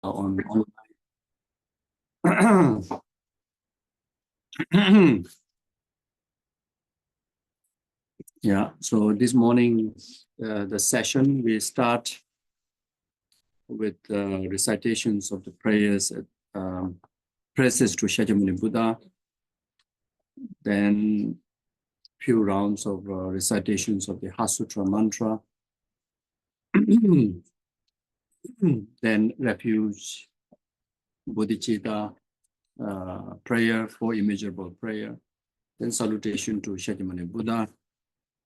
on yeah, so this morning the session we start with recitations of the prayers praises to Shakyamuni Buddha, then few rounds of recitations of the Hasutra mantra, then refuge bodhicitta prayer for immeasurable prayer, then salutation to Shakyamuni Buddha,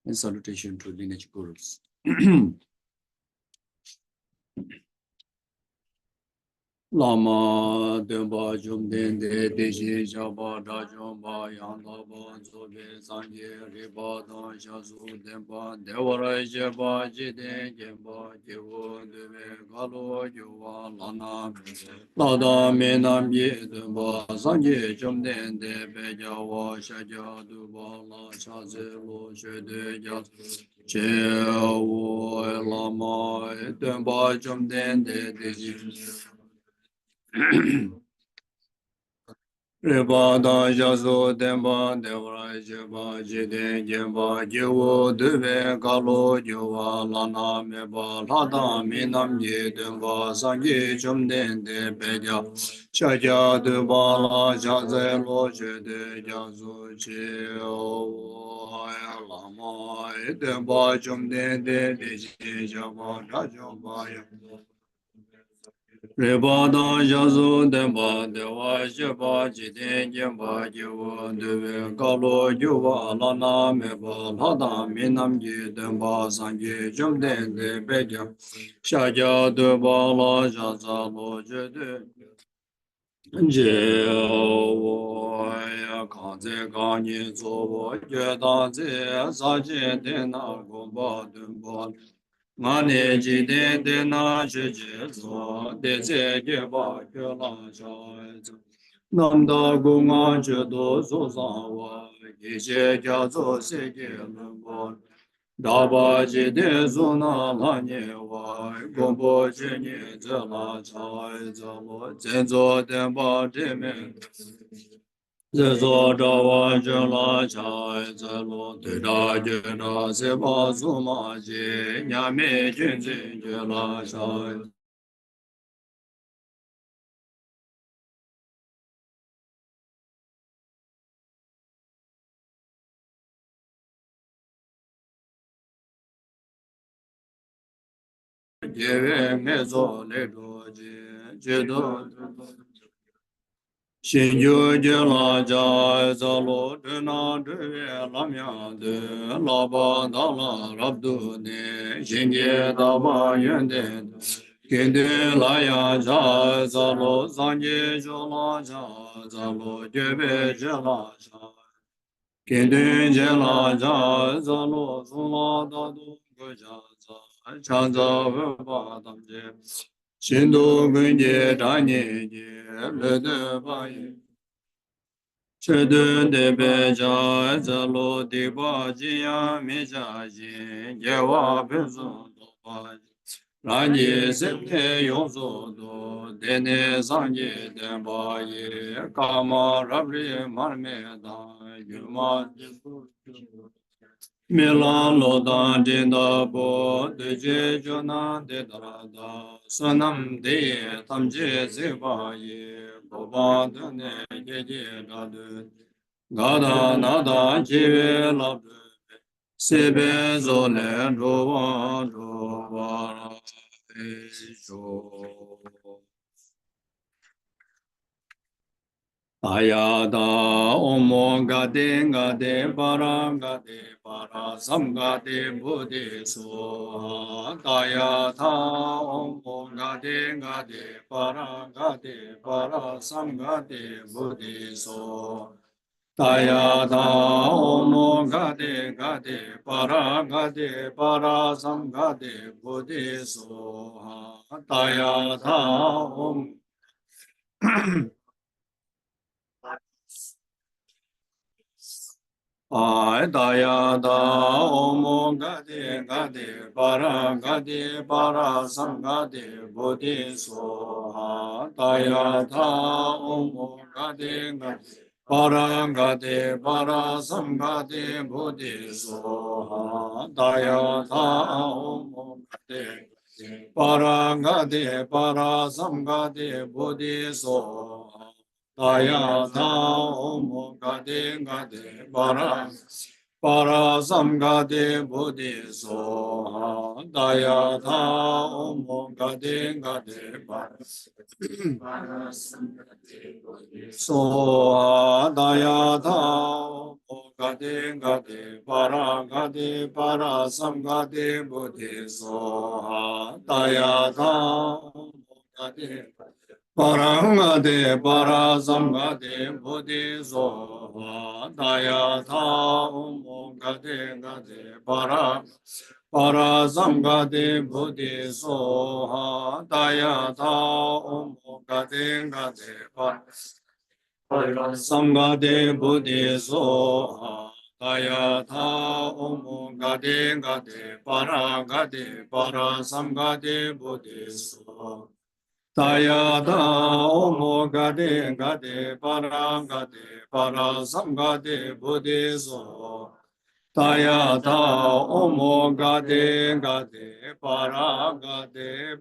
and salutation to lineage gurus. Lama Demba Jumden de Deji Jaba Dajomba Yandaba Zobe Sanje Riba Don Shazu Demba Devara Jeba Jide Jemba Jivu Deve Galo Juva Lana Lada Menam Ye Demba Sanje Jumden de Bejawa Shaja Duba La Shaze Lo Shede Jas Che Wo Lama Demba Jumden de Deji Reba da jazo demba devra jeba jide jeba jiwo deve galo jiwa lana meba lada minam je demba sangi chumden de beja chaja deba la jaze lo jede jazo che o lama demba chumden de deji jaba rajomba ya Reba da jazo demba dewa sheba jiden jemba jiwa deve galo juwa lana meba lada minam ji demba sanji jumden de beja shaja deba la jaza lo jede je wo ya kanze kanyi zobo jeda ze sa je na gomba demba Mane ji de na je zo de ze je ba je la sha nam da gu nga je do zo sa wa ye je ja zo se ge le bo da ba je de zo na la nye wa go bo je nye ze la cha zo lo zen zo de ba de me Zezo dawa jala chai zalo tira jena seba suma je nyame junzi jala chai. Jeve mezo le doji jedo Shinju jala jai zalo dena dwe lamya de laba dala rabdu ne shinje daba yende Kende laya jai zalo zanje jala jai zalo jebe jala jai Kende jala jai zalo zula dadu goja jai chanza veba damje Shindu gunje danye je lede baye Chedun de beja zalo diba jiya meja je jewa benzo doba Ranye septe yonzo do dene sanje denba ye kama rabri marme da yuma Milan lodan dinda bo de je jona de darada sanam de tamje zeba ye boba dene geje dadu gada nada jive labdu sebe zole roba roba jo Ayada omo gade para sam gade bodhi so Ayada omo gade para sam gade bodhi so Ayada omo gade para sam gade bodhi so Ayada om Daya da omo gade gade para sam gade bodhi soha daya da omo gade gade para sam gade bodhi soha daya da omo gade para sam gade bodhi soha daya tha om gade gade para samgade bodhi soha daya tha om gade gade para soha daya tha om gade gade para samgade bodhi soha daya tha om gade Parangade parasamgade bodhi soha daya tha om gade gade parasamgade bodhi soha daya tha om gade gade parasamgade bodhi soha daya tha om gade gade parasamgade bodhi soha Taya da omo gade para samgade buddhiso. Taya da omo gade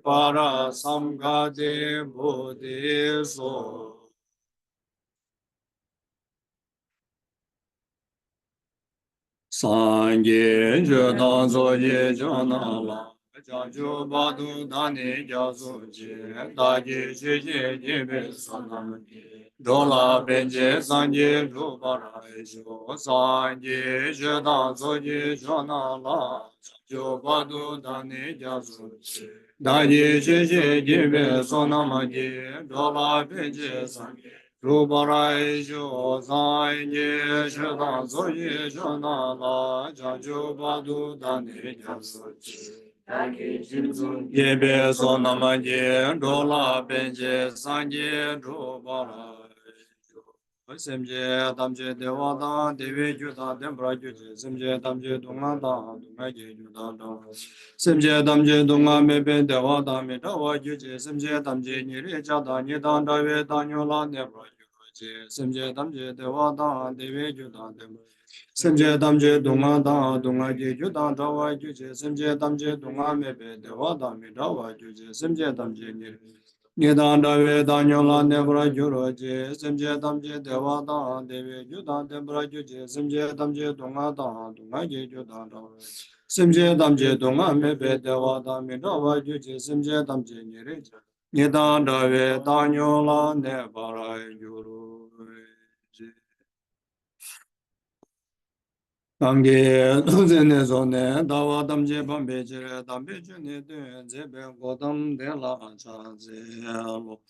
para samgade buddhiso. Sangye je dan zo ye jana la. Janju badu dani jasu je. Daji je je je be sanam. Dola benje sangye rupara jo. Sangye je dan zo ye jana la. Janju badu dani jasu je. Daji je je je be sanam je. Dola benje sangye. Ruparai jo zai nye shedang zo ye shana la janju badu dani jasu chi. Yebe so nama ye dola benje sanje ruparai jo. Semje tamje dewa dan dewe ju dan dembra ju je. Semje tamje dunga dan dunga je ju dan dan. Semje tamje dunga mebe dewa dan me dawa ju je. Semje tamje nyeri cha dan nye dan dawe dan nyo la dembra Semje damje dewa dan dewe ju dan dem. Semje damje dunga dan dunga je ju dan dawa ju je. Semje damje dunga mebe dewa dan mi dawa ju je. Semje damje ni dan dawe dan nyo la nebra ju ro je. Semje damje dewa dan dewe ju dan dembra ju je. Semje damje dunga dan dunga je ju dan dawa. Semje damje dunga mebe dewa dan mi dawa ju je. Semje damje ni re je. Nidan dawe danyo la ne parai yuru je. Tangi zene zone dawa damje bambe jire dambe june duen zebe godam de la cha ze lo.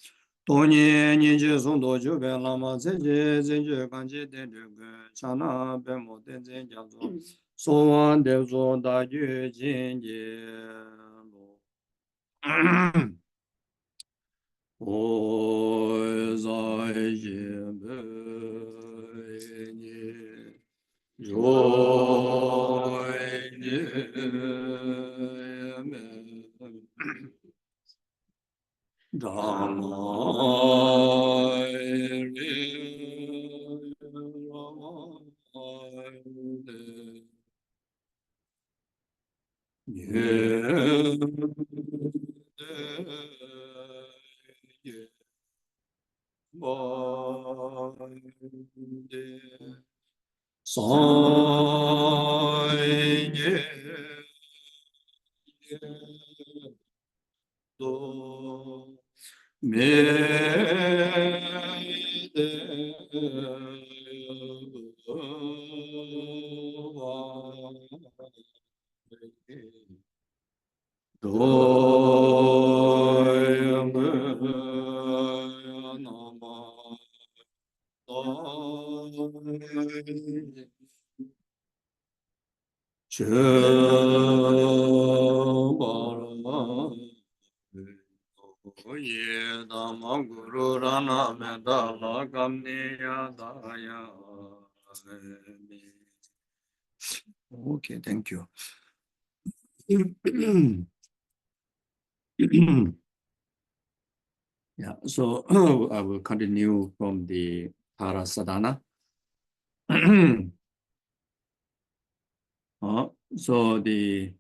Toni nije zondo jube lama zeje zeje kanji de jube chana be mo de zen jazo. Sowan de zo da ju jin je lo. Ôi giai diệm bệ nhị rồi niệm Đàm ai niệm Sai nhé do mê đề đôi mưa nam Ye dhamma guru rana me dhamma kamni ya daya Okay, thank you. Yeah, so I will continue from the Para Sadhana. So the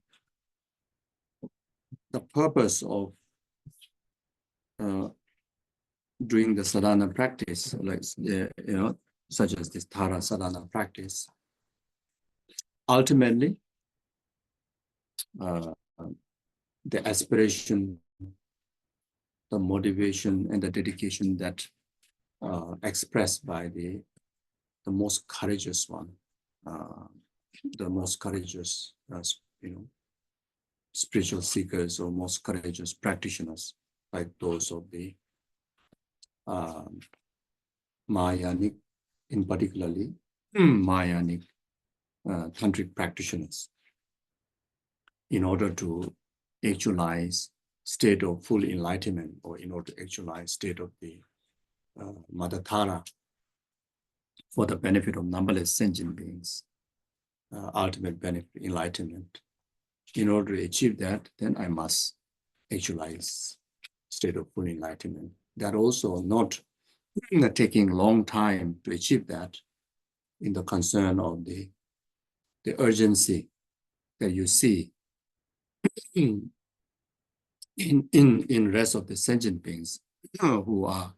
purpose of doing the sadhana practice, like such as this Tara sadhana practice, ultimately, the aspiration, the motivation, and the dedication that expressed by the most courageous one, the most courageous, spiritual seekers or most courageous practitioners, like those of the Mahayanic, in particularly Mahayanic tantric practitioners, in order to actualize state of full enlightenment, or in order to actualize state of the Mother Tara for the benefit of numberless sentient beings, ultimate benefit, enlightenment. In order to achieve that, then I must actualize state of full enlightenment. That also not taking long time to achieve that, in the concern of the urgency that you see in rest of the sentient beings who are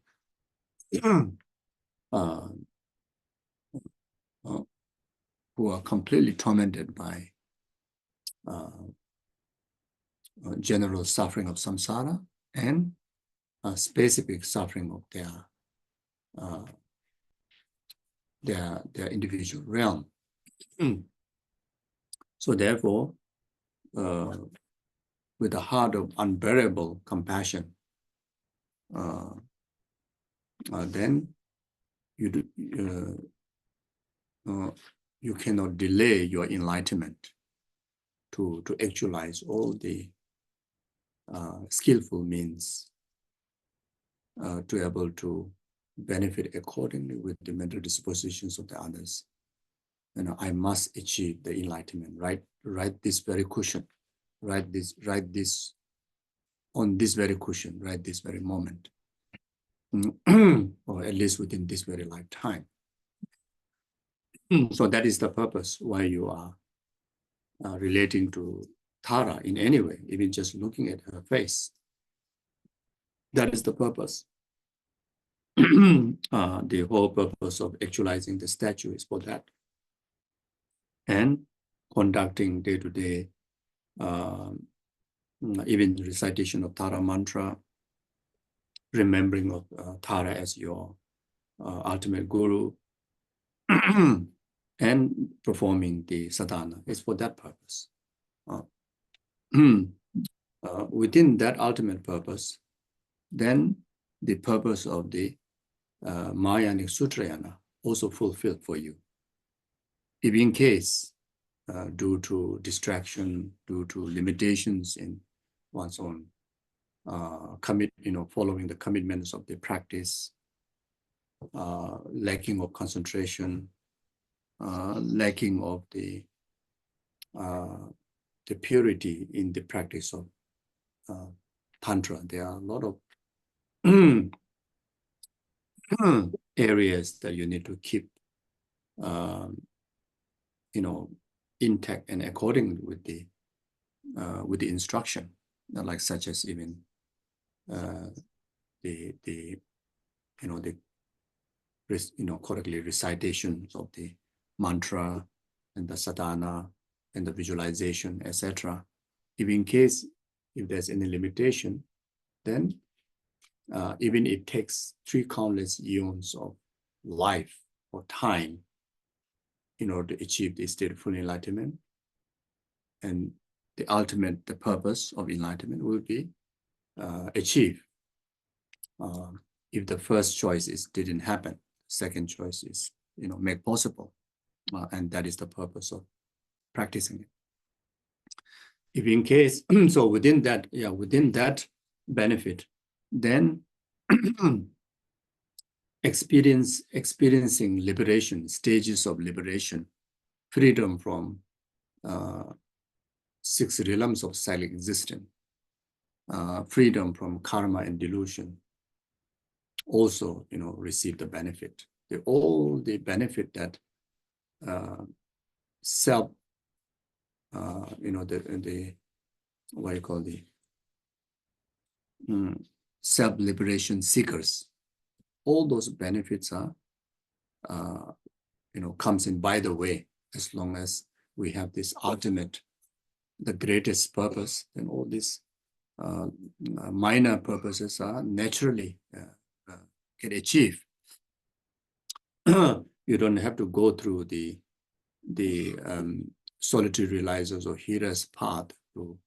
uh, who are completely tormented by general suffering of samsara and specific suffering of their individual realm. So therefore, with a heart of unbearable compassion, then you cannot delay your enlightenment to actualize all the skillful means to able to benefit accordingly with the mental dispositions of the others. I must achieve the enlightenment, right this very cushion, right this on this very cushion, right this very moment, or at least within this very lifetime. So that is the purpose why you are relating to Tara in any way, even just looking at her face. That is the purpose. The whole purpose of actualizing the statue is for that. And conducting day-to-day, even recitation of Tara mantra, remembering of Tara as your ultimate guru, and performing the sadhana is for that purpose. Within that ultimate purpose, then the purpose of the Mahayanic Sutrayana also fulfilled for you. If in case, due to distraction, due to limitations in one's own following the commitments of the practice, lacking of concentration, lacking of the purity in the practice of Tantra, there are a lot of areas that you need to keep, intact and according with the instruction, like such as even correctly recitations of the mantra and the sadhana and the visualization, etc. If in case, if there's any limitation, then even it takes 3 countless eons of life or time in order to achieve the state of full enlightenment. And the purpose of enlightenment will be achieved. If the first choice didn't happen, second choice is, make possible. And that is the purpose of practicing it. If in case, so within that benefit, then experiencing liberation, stages of liberation, freedom from 6 realms of cyclic existence, freedom from karma and delusion, also, receive the benefit. All the benefit that self, the what you call the self-liberation seekers, all those benefits are, comes in by the way, as long as we have this ultimate, the greatest purpose, then all these minor purposes are naturally get achieved. You don't have to go through the solitary realizers or hearers path to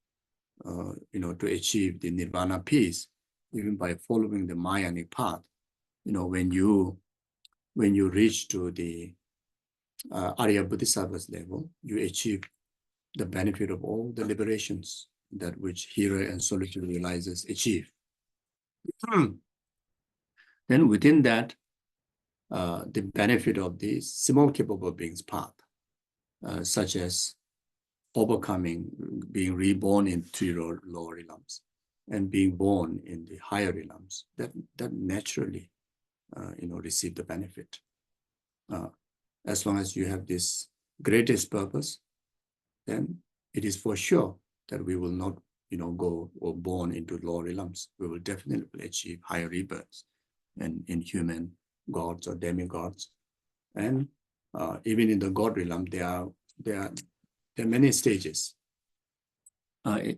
to achieve the nirvana peace, even by following the Mayanic path. When you reach to the Arya Bodhisattva's level, you achieve the benefit of all the liberations that which hearer and solitary realizers achieve. Then within that, the benefit of the small capable beings path, such as overcoming, being reborn in 3 lower realms, and being born in the higher realms, that naturally, receive the benefit. As long as you have this greatest purpose, then it is for sure that we will not, go or born into lower realms. We will definitely achieve higher rebirths, and in human gods or demigods, and even in the God realm, there are many stages.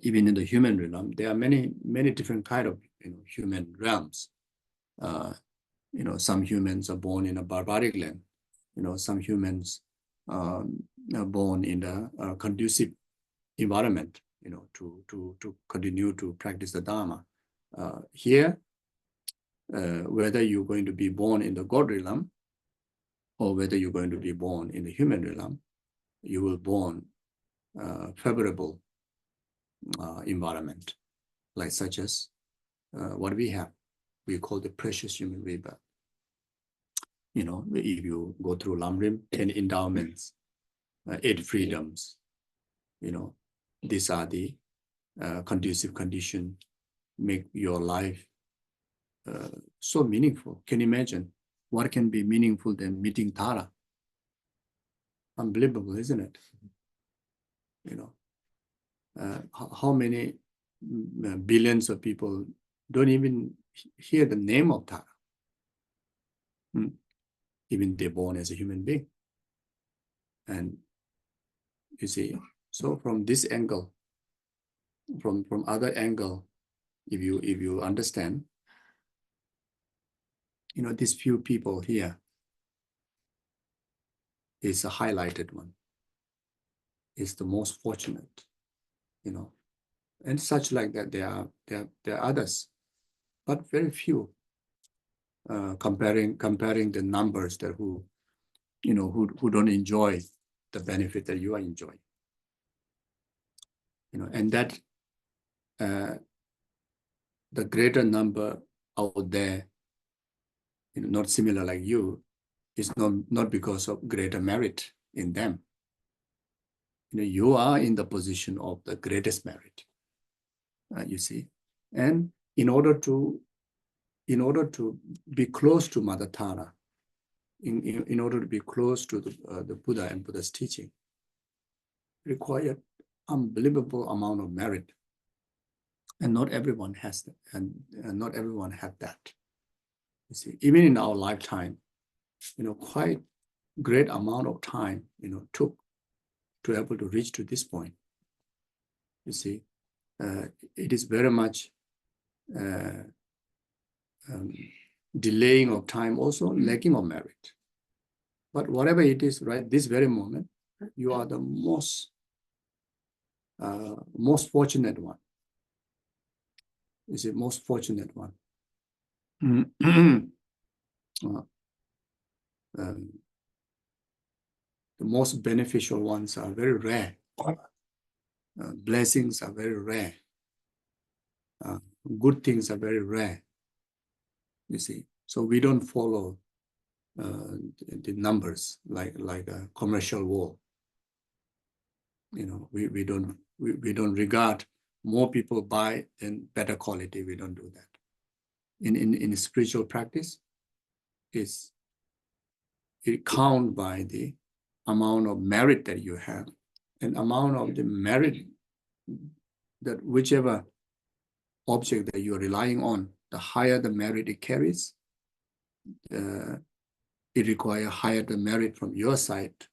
Even in the human realm, there are many different kind of human realms. Some humans are born in a barbaric land. Some humans are born in a conducive environment. To continue to practice the Dharma. Here, whether you're going to be born in the God realm, or whether you're going to be born in the human realm, you will born favorable environment, like such as what we have. We call the precious human rebirth. If you go through Lamrim, 10 endowments, 8 freedoms, these are the conducive condition, make your life so meaningful. Can you imagine what can be meaningful than meeting Tara? Unbelievable, isn't it? How many billions of people don't even hear the name of Tara? Even they're born as a human being. And you see, so from this angle, from other angle, if you understand, these few people here is a highlighted one, is the most fortunate, and such like that. There are others, but very few. Comparing the numbers that who don't enjoy the benefit that you are enjoying, and that the greater number out there, not similar like you, is not because of greater merit in them. You are in the position of the greatest merit, you see. And in order to be close to Mother Tara, in order to be close to the Buddha and Buddha's teaching, required unbelievable amount of merit. And not everyone has that, and not everyone had that. You see, even in our lifetime, quite great amount of time, took to able to reach to this point. You see, it is very much delaying of time, also lacking of merit. But whatever it is, right, this very moment, you are the most fortunate one. Is the most fortunate one. The most beneficial ones are very rare. Blessings are very rare. Good things are very rare. You see, so we don't follow the numbers like a commercial war. You know, we don't regard more people buy than better quality. We don't do that. In spiritual practice, it count by the amount of merit that you have, and amount of the merit that whichever object that you're relying on, the higher the merit it carries, it requires higher the merit from your side to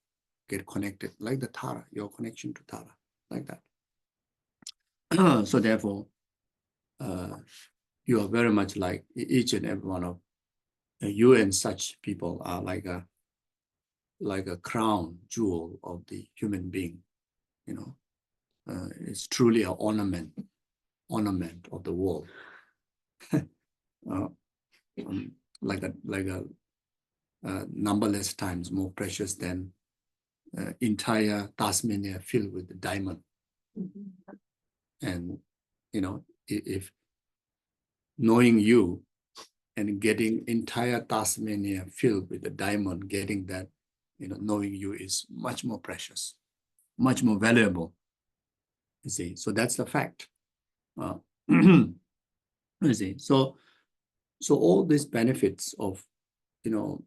get connected, like the Tara, your connection to Tara, like that. So therefore, you are very much like each and every one of you, and such people are like a crown jewel of the human being. You know, it's truly an ornament of the world. Like a numberless times more precious than entire Tasmania filled with the diamond. And you know, if knowing you and getting entire Tasmania filled with the diamond, getting that, you know, knowing you is much more precious, much more valuable. You see, so that's the fact. You see, so all these benefits of, you know,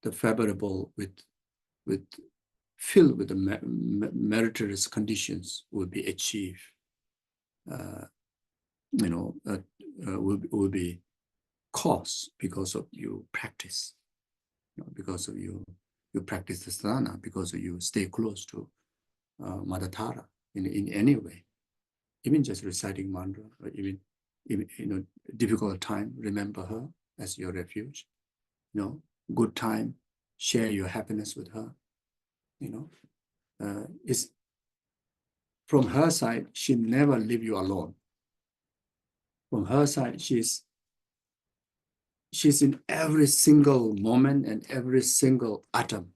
the favorable with filled with the meritorious conditions will be achieved. You know, will be caused because of you practice, you know, because of you practice the sadhana, because of you stay close to Mother Tara in any way, even just reciting mantra, or even you know, difficult time, remember her as your refuge. You know, good time, share your happiness with her. You know, it's from her side, she never leave you alone. From her side, she's in every single moment and every single atom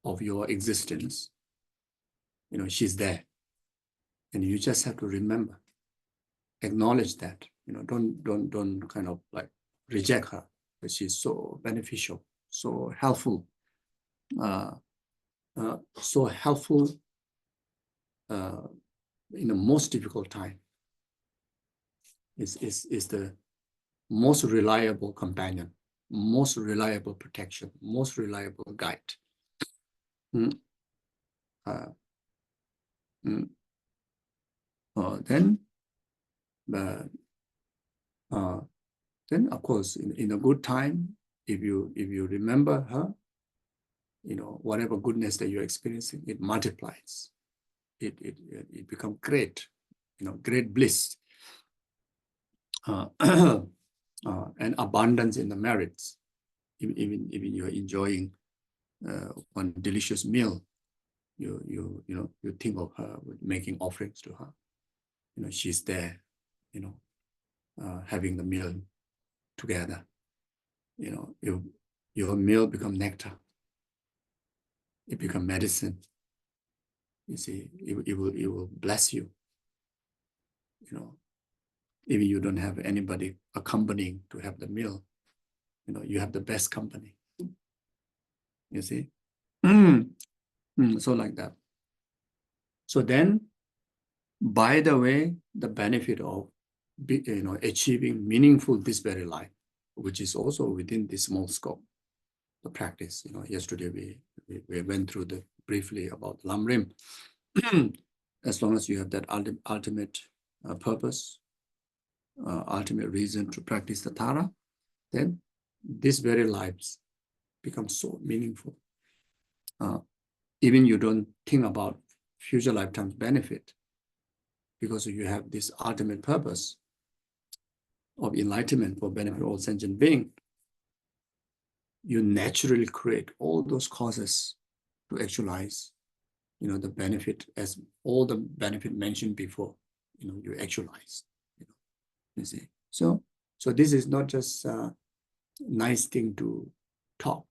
of your existence. You know, she's there. And you just have to remember, acknowledge that. You know, don't kind of like reject her, but she's so beneficial, so helpful, so helpful in the most difficult time. Is the most reliable companion, most reliable protection, most reliable guide. Mm. Then of course, in a good time, if you remember her, you know, whatever goodness that you're experiencing, it multiplies. It becomes great, you know, great bliss, and abundance in the merits. Even you're enjoying one delicious meal, you know, you think of her with making offerings to her. You know, she's there, you know, having the meal together. You know, your meal become nectar. It become medicine. You see, it will bless you. You know, even you don't have anybody accompanying to have the meal, you know, you have the best company. You see, so like that. So then, by the way, the benefit of, you know, achieving meaningful this very life, which is also within this small scope, the practice. You know, yesterday we went through briefly about Lamrim. As long as you have that ultimate purpose, ultimate reason to practice the Tara, then these very lives become so meaningful. Even you don't think about future lifetimes benefit, because you have this ultimate purpose of enlightenment for benefit of all sentient being. You naturally create all those causes to actualize, you know, the benefit, as all the benefit mentioned before, you know, you actualize, you know, you see. So this is not just a nice thing to talk,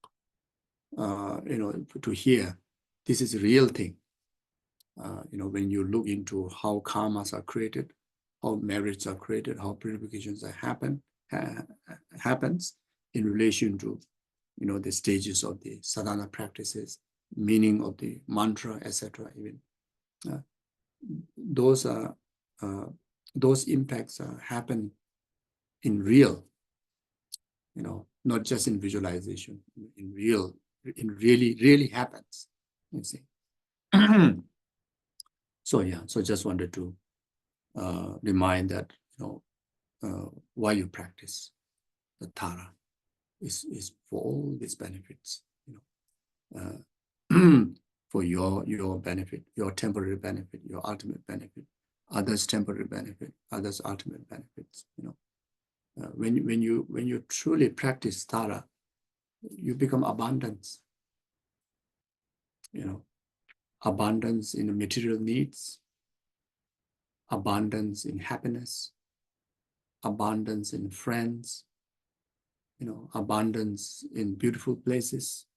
you know, to hear. This is a real thing. You know, when you look into how karmas are created, how merits are created, how purifications happens in relation to, you know, the stages of the sadhana practices, meaning of the mantra, etc. Even, those impacts happen in real, not just in visualization, in real, in really happens, you see. So yeah, so just wanted to remind that, why you practice the Tara is for all these benefits, for your benefit, your temporary benefit, your ultimate benefit, others' temporary benefit, others' ultimate benefits. When you truly practice Tara, you become abundance. Abundance in material needs, abundance in happiness, abundance in friends, abundance in beautiful places.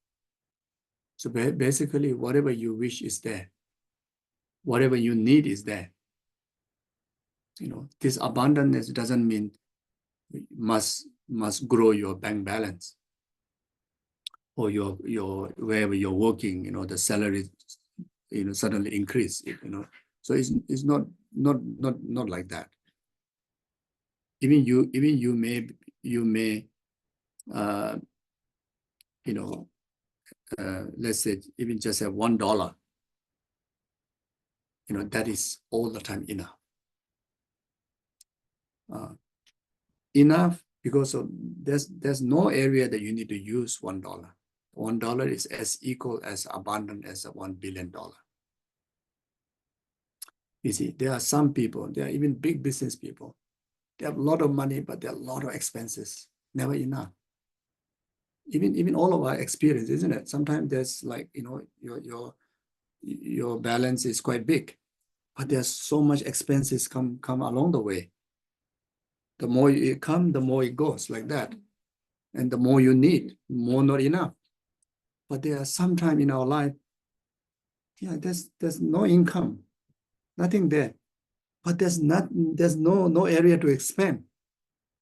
So basically, whatever you wish is there. Whatever you need is there. This abundance doesn't mean must grow your bank balance or your wherever you're working. The salary, suddenly increase. So it's not like that. Even you may let's say even just have $1, that is all the time enough. Enough because there's no area that you need to use $1. $1 is as equal as abundant as $1 billion. You see, there are some people, there are even big business people. They have a lot of money, but there are a lot of expenses. Never enough. Even all of our experience, isn't it? Sometimes there's like, your balance is quite big, but there's so much expenses come along the way. The more it comes, the more it goes like that. And the more you need, more not enough. But there are some time in our life, yeah, there's no income, nothing there. But there's no area to expand.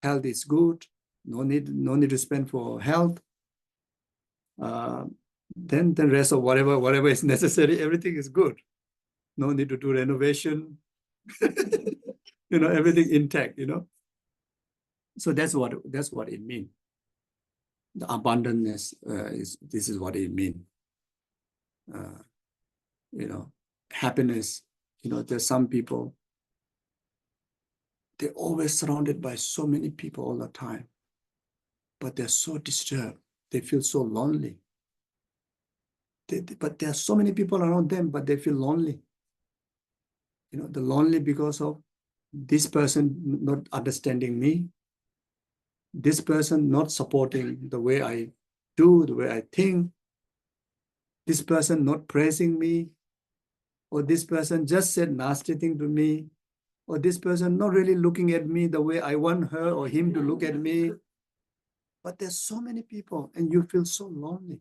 Health is good, no need to spend for health. Then the rest of whatever is necessary, everything is good. No need to do renovation. Everything intact. So that's what it means. The abundance this is what it means. Happiness. There's some people, they're always surrounded by so many people all the time, but they're so disturbed. They feel so lonely. But there are so many people around them, but they feel lonely. They're lonely because of this person not understanding me, this person not supporting the way I do, the way I think, this person not praising me, or this person just said nasty thing to me, or this person not really looking at me the way I want her or him to look at me. But there's so many people and you feel so lonely.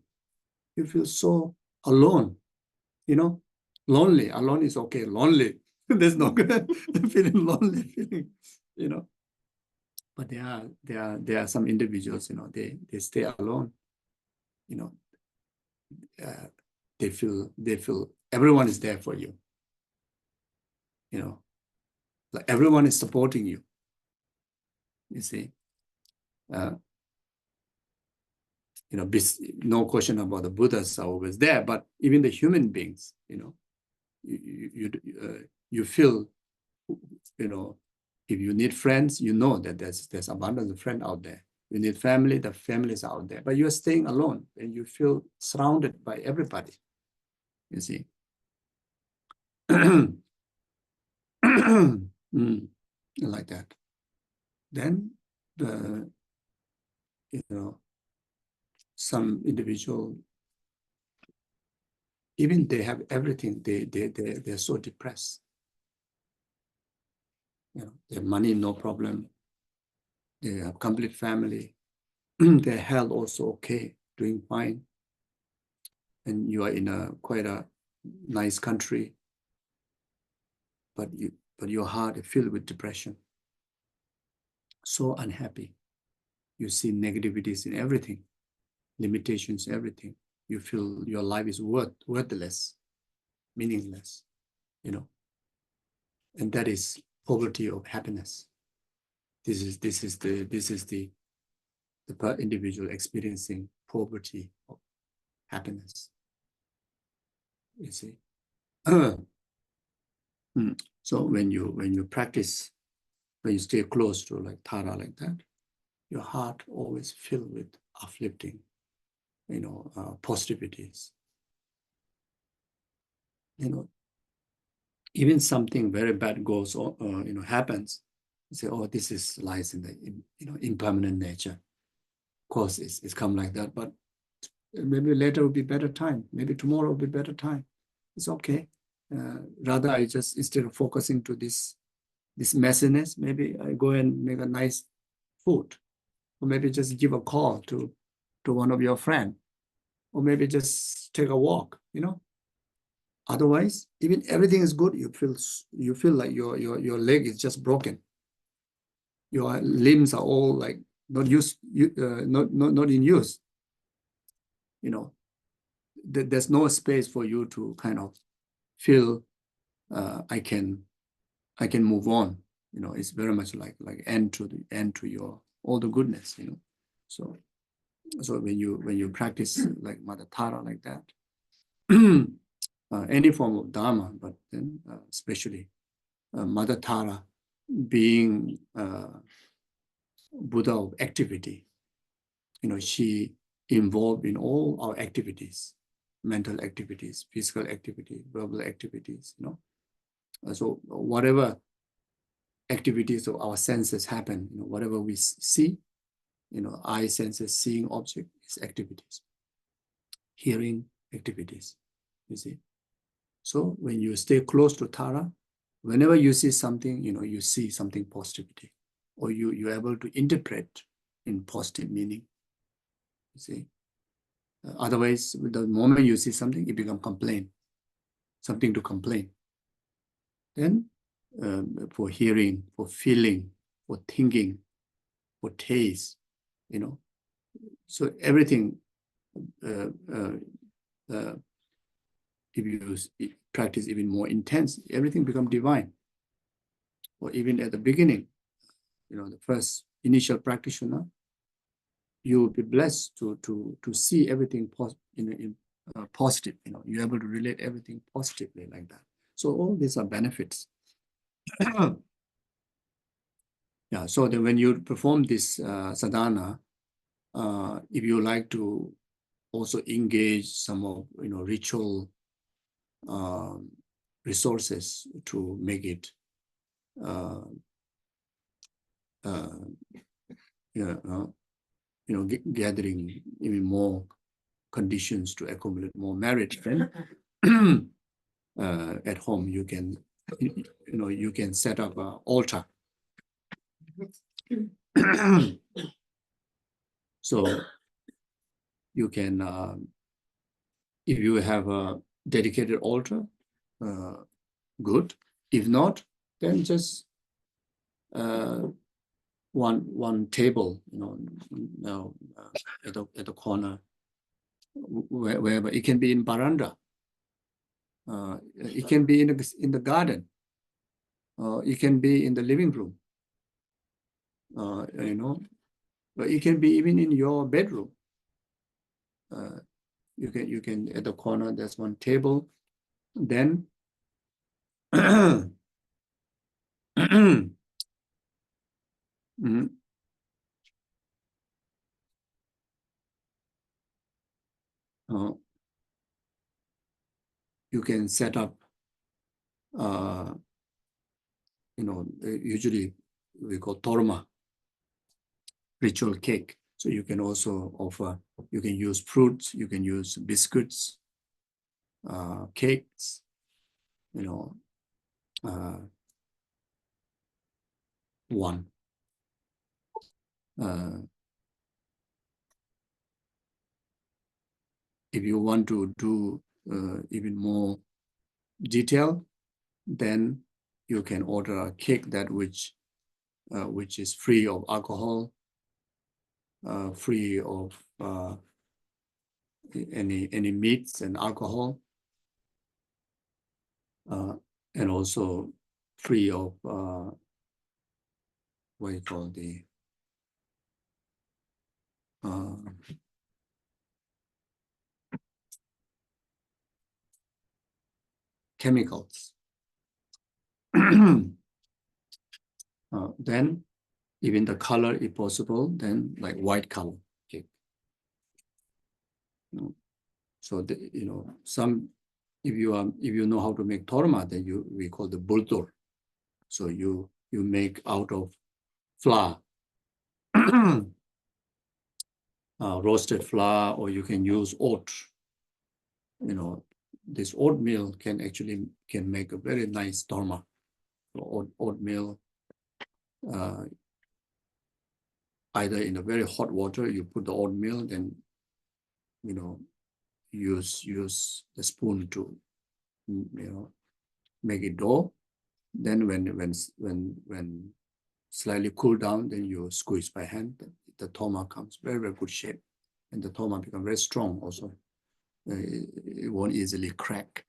You feel so alone, lonely. Alone is okay, lonely. There's no good feeling lonely feeling, But there are some individuals, they stay alone, they feel everyone is there for you, like everyone is supporting you. You see, no question about the Buddhas are always there, but even the human beings, you feel, if you need friends, that there's abundance of friends out there. You need family, the families out there, but you're staying alone and you feel surrounded by everybody. You see. Like that. Then some individual, even they have everything, they're so depressed. Their money, no problem. They have complete family. Their health also okay, doing fine. And you are in quite a nice country, but your heart is filled with depression. So unhappy. You see negativities in everything, limitations, everything. You feel your life is worthless, meaningless. and that is poverty of happiness. This is the individual experiencing poverty of happiness. You see. So when you practice, when you stay close to like Tara like that, your heart always filled with uplifting, positivities. Even something very bad goes on, happens, you say, oh, this lies in the impermanent nature. Of course, it's come like that, but maybe later will be better time. Maybe tomorrow will be better time. It's okay. Rather, I just, instead of focusing to this messiness, maybe I go and make a nice food, or maybe just give a call to one of your friends, or maybe just take a walk. Otherwise, even everything is good, you feel like your leg is just broken. Your limbs are all like not in use. There's no space for you to kind of feel I can move on. It's very much like end to your all the goodness. So when you practice like Mother Tara like that, any form of Dharma, but then especially Mother Tara being Buddha of activity, she involved in all our activities, mental activities, physical activities, verbal activities, So whatever activities of our senses happen, whatever we see, eye senses, seeing object is activities, hearing activities, you see. So when you stay close to Tara, whenever you see something, you see something positivity, or you're able to interpret in positive meaning, you see. Otherwise, the moment you see something, it becomes something to complain. Then for hearing, for feeling, for thinking, for taste, so everything, if you practice even more intense, everything becomes divine. Or even at the beginning, the first initial practitioner, you will be blessed to see everything positive. You're able to relate everything positively like that. So all these are benefits. Yeah. So then when you perform this sadhana, if you like to also engage some of ritual resources to make it gathering even more conditions to accumulate more merit, then at home you can set up an altar. So you can, if you have a dedicated altar, good. If not, then just one table, at the corner, wherever. It can be in veranda. It can be in the garden. It can be in the living room. But it can be even in your bedroom. You can at the corner. There's one table. Then you can set up. Usually we call torma, ritual cake. So you can also offer. You can use fruits. You can use biscuits, cakes. One. If you want to do even more detail, then you can order a cake that which is free of alcohol, free of any meats and alcohol. and also free of what you call the chemicals. Then even the color, if possible, then like white color. Okay. So some, if you know how to make torma, then we call the bultur. So you make out of flour, roasted flour, or you can use oat. This oatmeal can make a very nice torma. So oatmeal, either in a very hot water, you put the oatmeal, then use the spoon to make it dough. Then when slightly cool down, then you squeeze by hand. The torma comes very, very good shape, and the torma becomes very strong also. It won't easily crack.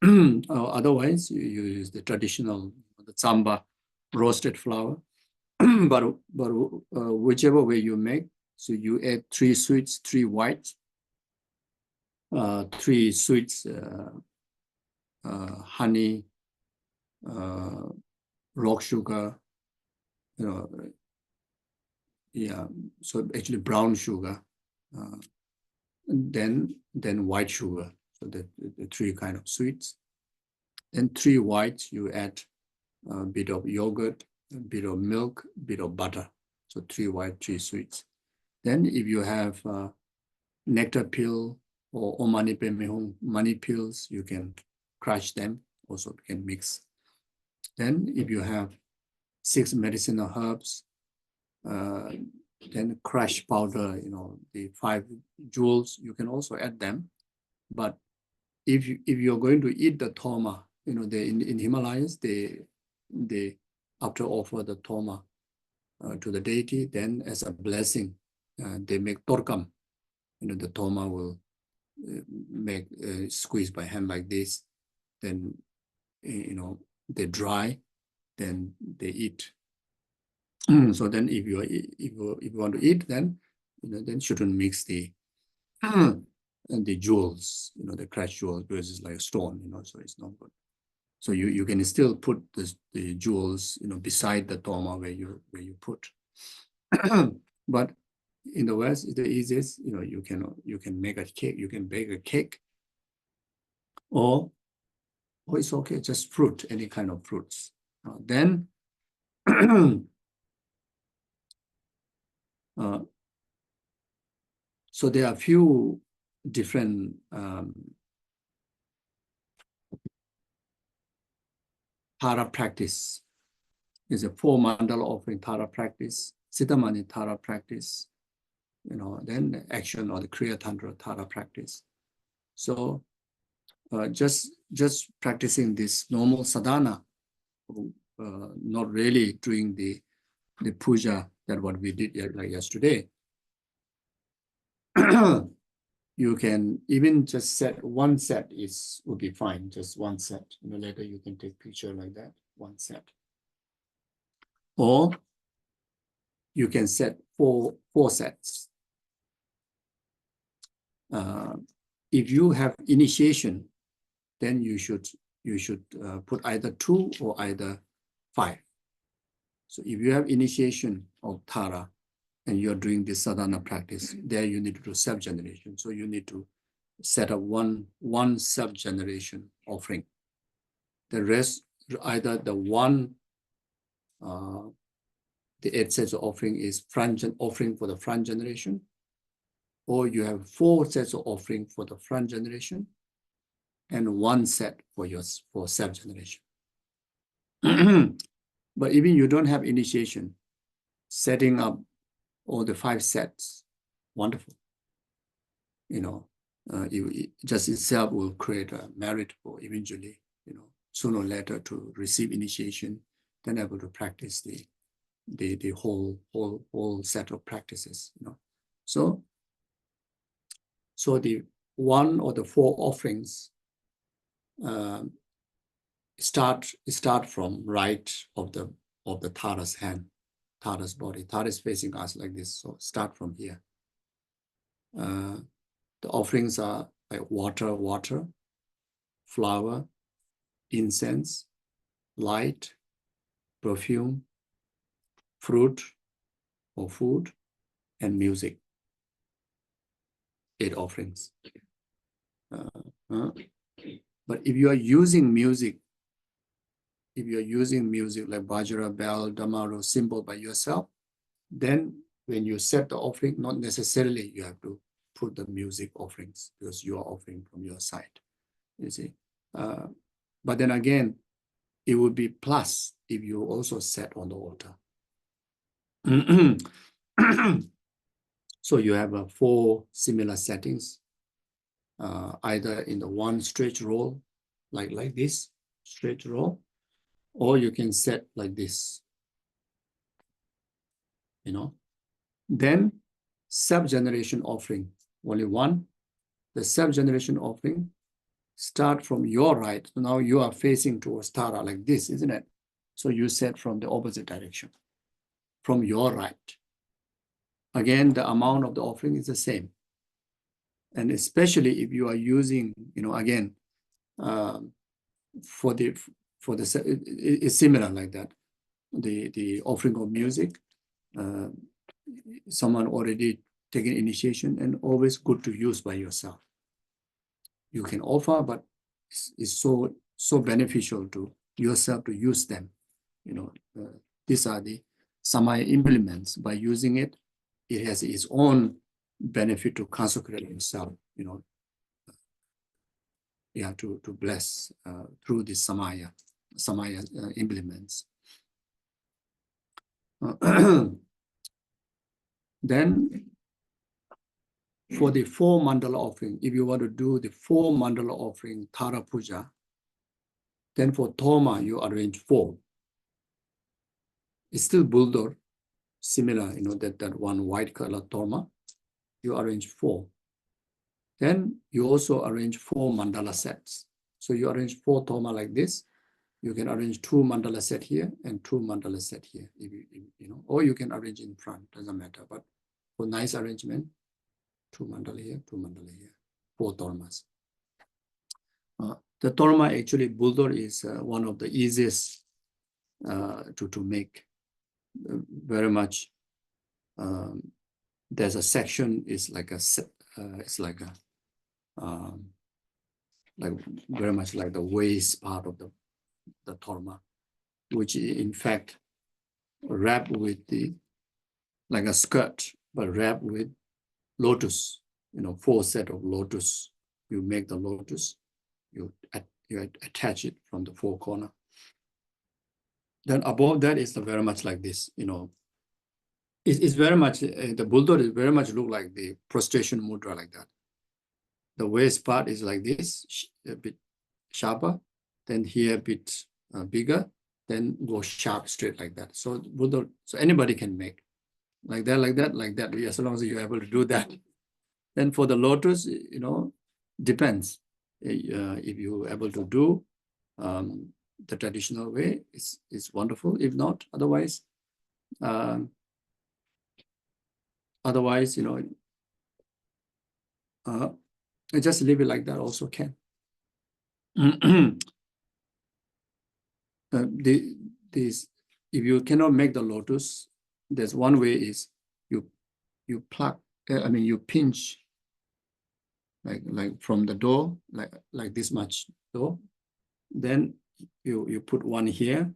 Otherwise, you use the traditional the zamba roasted flour. but whichever way you make, so you add 3 sweets, 3 whites, 3 sweets, honey, rock sugar, so actually brown sugar, then white sugar. So the 3 kind of sweets. Then 3 whites, you add a bit of yogurt, a bit of milk, a bit of butter. So 3 white, 3 sweets. Then if you have nectar pill or money pills, you can crush them, also can mix. Then if you have 6 medicinal herbs, then crush powder, the 5 jewels, you can also add them. But if you're going to eat the torma, in Himalayas, they after offer the torma to the deity, then as a blessing, they make torkam. The torma will make squeeze by hand like this. Then they dry, then they eat. So then if you want to eat, then then shouldn't mix the jewels, the crushed jewels, because it's like a stone, so it's not good. So you can still put the jewels, beside the torma where you put. But in the West, it's the easiest. You can make a cake, you can bake a cake, or it's okay, just fruit, any kind of fruits. Then so there are a few different Tara practice. There's a 4 mandala offering Tara practice, Siddhamani Tara practice, then the action or the Kriya Tantra Tara practice. So just practicing this normal sadhana, not really doing the puja that what we did like yesterday. You can even just set 1 set would be fine, just 1 set. Later you can take picture like that, 1 set. Or you can set 4 sets. If you have initiation, then you should put either 2 or either 5. So if you have initiation of Tara and you're doing this sadhana practice, there you need to do self-generation. So you need to set up one self-generation offering. The rest, either the 8 sets of offering is offering for the front generation, or you have 4 sets of offering for the front generation and 1 set for self-generation. But even you don't have initiation, setting up all the 5 sets, wonderful. Just itself will create a merit for eventually, sooner or later to receive initiation, then able to practice the whole set of practices. So the 1 or the 4 offerings start from right of the Tara's hand, Tara's body. Tara is facing us like this, so start from here. The offerings are like water, flower, incense, light, perfume, fruit or food, and music. 8 offerings. But if you are using music, like Bajra, bell, Damaro, symbol by yourself, then when you set the offering, not necessarily you have to put the music offerings because you are offering from your side, you see. But then again, it would be plus if you also set on the altar. So you have 4 similar settings, either in the one stretch roll, like this, stretch roll, or you can set like this, you know. Then self-generation offering, only one. The self-generation offering start from your right. So now you are facing towards Tara like this, isn't it? So you set from the opposite direction, from your right. Again, the amount of the offering is the same. And especially if you are using, you know, again, for the it's similar like that. The offering of music, someone already taken initiation and always good to use by yourself. You can offer, but it's so beneficial to yourself to use them. You know, these are the Samaya implements. By using it, it has its own benefit to consecrate yourself, you know, yeah, to bless through the Samaya implements. Then for the 4 mandala offering, if you want to do the 4 mandala offering Tara Puja, then for Toma, you arrange 4. It's still Buldur, similar, you know, that one white color Toma, you arrange 4. Then you also arrange 4 mandala sets. So you arrange 4 Toma like this. You can arrange 2 mandala set here and 2 mandala set here, if you know, or you can arrange in front, doesn't matter. But for nice arrangement, 2 mandala here, 2 mandala here, 4 Tormas. The Torma actually, Buldur is one of the easiest to make. Very much. There's a section is like a it's like a like very much like the waist part of the Torma, which in fact wrapped with the like a skirt, but wrapped with lotus. You know, 4 set of lotus. You make the lotus, you attach it from the 4 corner. Then above that is very much like this, you know. It's very much, the Buldur is very much look like the prostration mudra like that. The waist part is like this, a bit sharper, then here a bit bigger, then go sharp straight like that. So Buldur, so anybody can make like that, like that, like that, as long as you're able to do that. Then for the lotus, you know, depends. If you're able to do the traditional way, it's wonderful. If not, otherwise, you know, just leave it like that also can. If you cannot make the lotus, there's one way is you pluck. You pinch like from the door, like this much door. Then you put one here,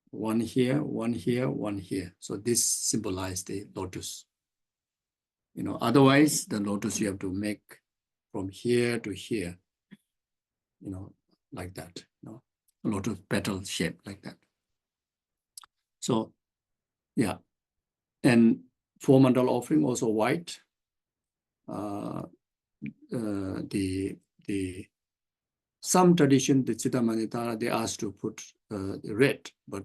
one here, one here, one here. So this symbolizes the lotus. You know, otherwise the lotus you have to make from here to here. You know, like that. You know, lotus petal shape like that. So, yeah, and 4 mandala offering also white. Some tradition, the Chitta Manitara, they asked to put the red, but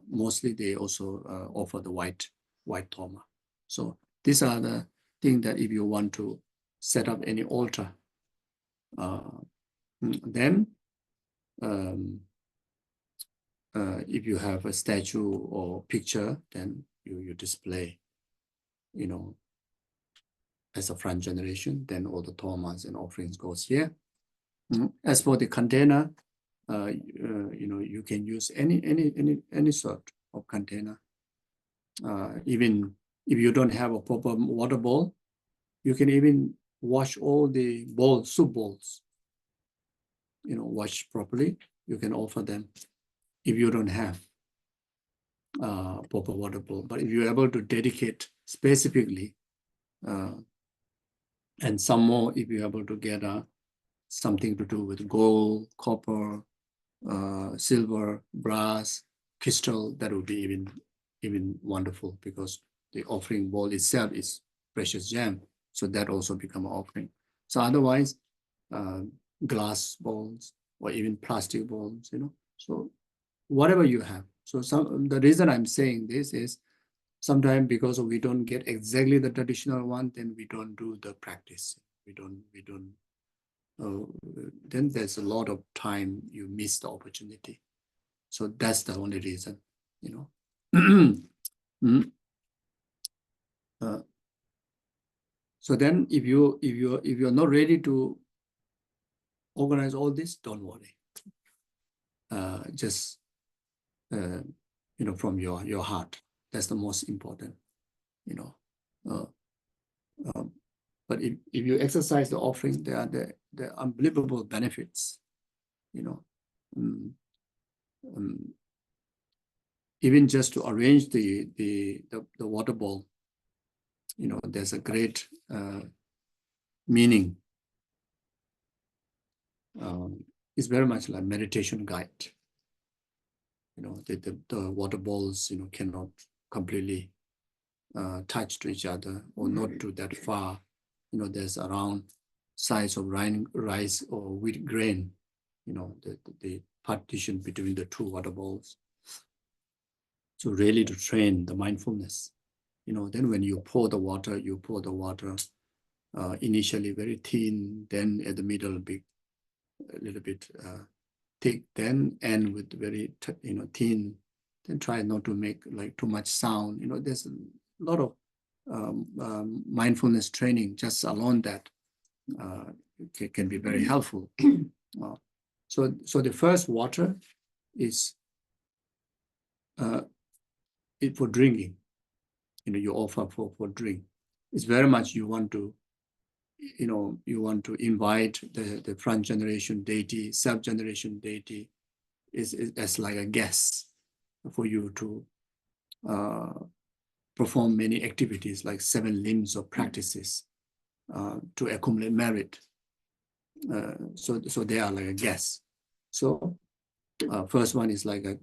mostly they also offer the white Toma. So these are the things that if you want to set up any altar, then if you have a statue or picture, then you display, as a front generation, then all the tormas and offerings goes here. As for the container, you can use any sort of container. Even if you don't have a proper water bowl, you can even wash all the bowls, soup bowls. Wash properly. You can offer them if you don't have proper water bowl. But if you're able to dedicate specifically, and some more, if you're able to get something to do with gold, copper, silver, brass, crystal, that would be even wonderful, because the offering bowl itself is precious gem. So that also become an offering. So otherwise, glass bowls or even plastic bowls, so whatever you have. So the reason I'm saying this is sometimes because we don't get exactly the traditional one, then we don't do the practice. Then there's a lot of time you miss the opportunity. So that's the only reason, So then if you're not ready to organize all this, don't worry. Just from your heart. That's the most important. But if you exercise the offering, there are the unbelievable benefits. Even just to arrange the water bowl, there's a great meaning. It's very much like meditation guide. The water bowls, cannot completely touch to each other or not to that far. There's around size of rice or wheat grain, the partition between the two water bowls. So really to train the mindfulness, then when you pour the water, initially very thin, then at the middle, a little bit thick, then end with very thin. Then try not to make like too much sound. There's a lot of mindfulness training just alone that can be very helpful. So the first water is for drinking. You offer for drink. It's very much you want to invite the front generation deity, self-generation deity is as like a guest for you to perform many activities like 7 limbs of practices to accumulate merit. So they are like a guest. So first one is like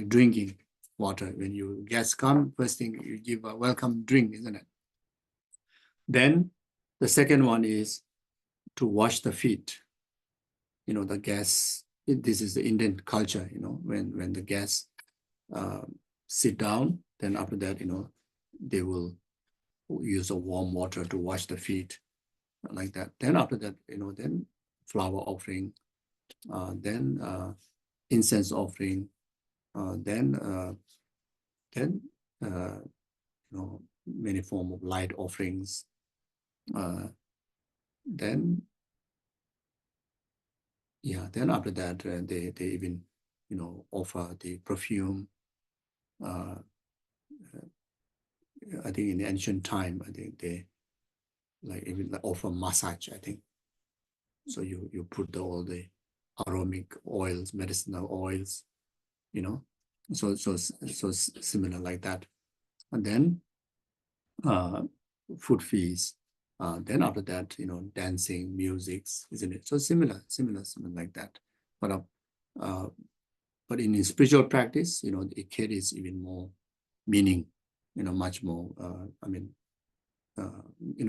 drinking water. When you guests come, first thing you give a welcome drink, isn't it? Then the second one is to wash the feet. The guests, this is the Indian culture, when the guests sit down, then after that, they will use a warm water to wash the feet like that. Then after that, then flower offering, then incense offering, then many form of light offerings. Then after that, they even, offer the perfume. I think in the ancient time, I think they even offer massage, I think. So you put all the aromatic oils, medicinal oils, so similar like that. And then food feast. Then after that, dancing, music, isn't it? So similar like that. But in spiritual practice, it carries even more meaning, much more,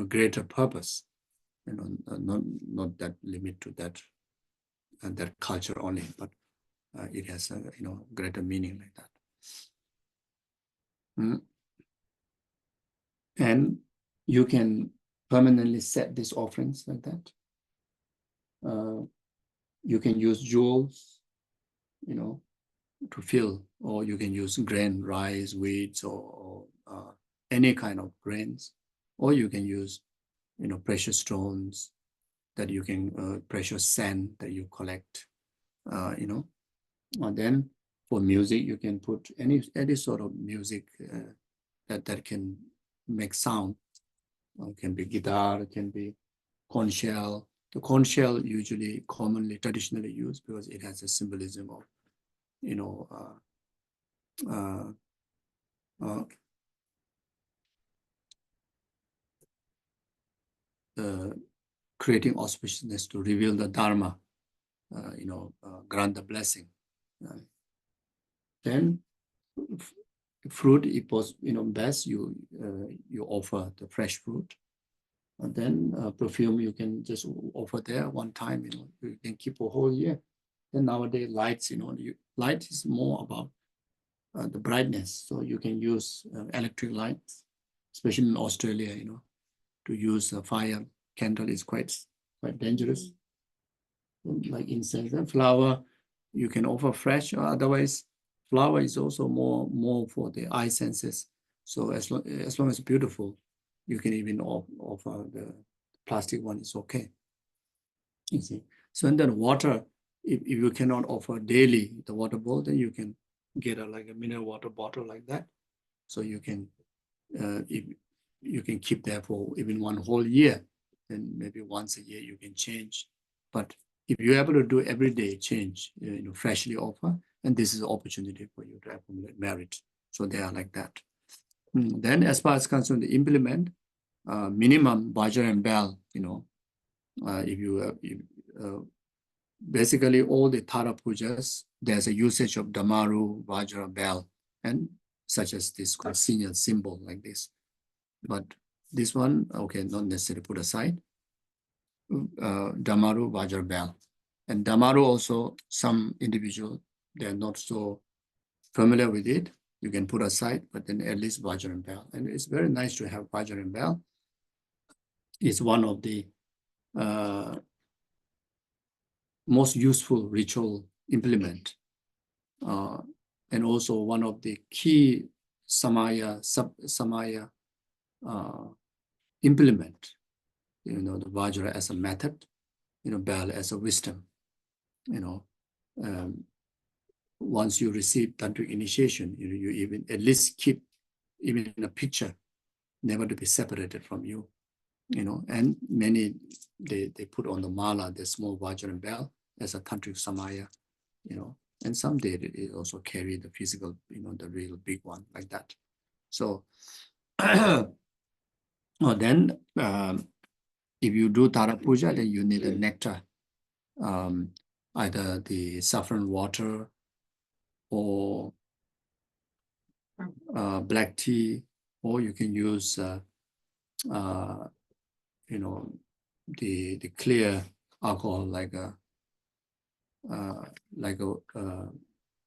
greater purpose, not that limit to that culture only, but it has a greater meaning like that. And you can permanently set these offerings like that. You can use jewels, to fill, or you can use grain, rice, wheat, or any kind of grains, or you can use, precious stones that you can, precious sand that you collect, and then for music, you can put any sort of music that can make sound. It can be guitar, it can be conch shell. The conch shell usually commonly traditionally used because it has a symbolism of, uh, uh, creating auspiciousness to reveal the Dharma, grant the blessing. Then fruit, it was, best you offer the fresh fruit. And then perfume, you can just offer there one time, you can keep a whole year. Then nowadays lights, light is more about the brightness. So you can use electric lights, especially in Australia, to use a fire candle is quite dangerous. Like incense and flower, you can offer fresh, or otherwise flower is also more for the eye senses. So as long as it's beautiful, you can even offer the plastic one, is okay. You see. So and then water, if you cannot offer daily the water bowl, then you can get like a mineral water bottle like that. So you can if you can keep there for even one whole year, then maybe once a year you can change. But if you're able to do every day change, freshly offer, and this is an opportunity for you to accumulate merit. So they are like that. Then as far as concerned, the implement, minimum Vajra and bell, if you, basically all the Tara pujas, there's a usage of Damaru, Vajra, bell, and such as this senior symbol like this. But this one, okay, not necessarily put aside. Damaru, Vajra, bell. And Damaru also, some individual, they're not so familiar with it. You can put aside, but then at least Vajra and bell. And it's very nice to have Vajra and bell. It's one of the most useful ritual implement. And also one of the key Samaya, sub-Samaya implement, the Vajra as a method, bell as a wisdom, once you receive tantric initiation, you even at least keep even a picture, never to be separated from you, and many, they put on the mala, the small Vajra and bell as a tantric Samaya, and some they also carry the physical, the real big one like that. So then if you do Tara Puja, then you need a nectar, either the saffron water or black tea, or you can use, the clear alcohol like a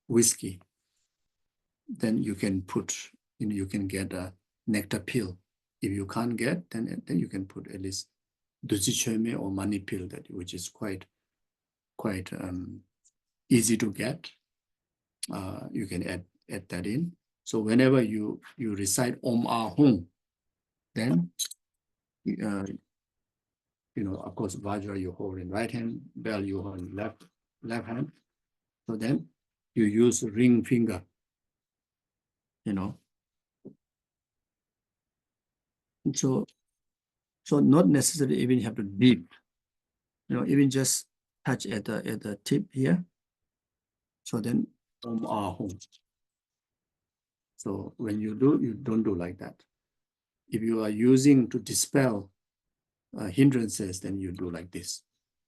whiskey. Then you can put, you can get a nectar pill. If you can't get, then you can put at least dusicheme or money pill, which is quite easy to get. You can add that in. So whenever you recite Om Ahum, then of course Vajra you hold in right hand, bell you hold in left hand. So then you use ring finger, So not necessarily even have to dip, even just touch at the tip here. So then Om Ahum. So when you do, you don't do like that. If you are using to dispel hindrances, then you do like this.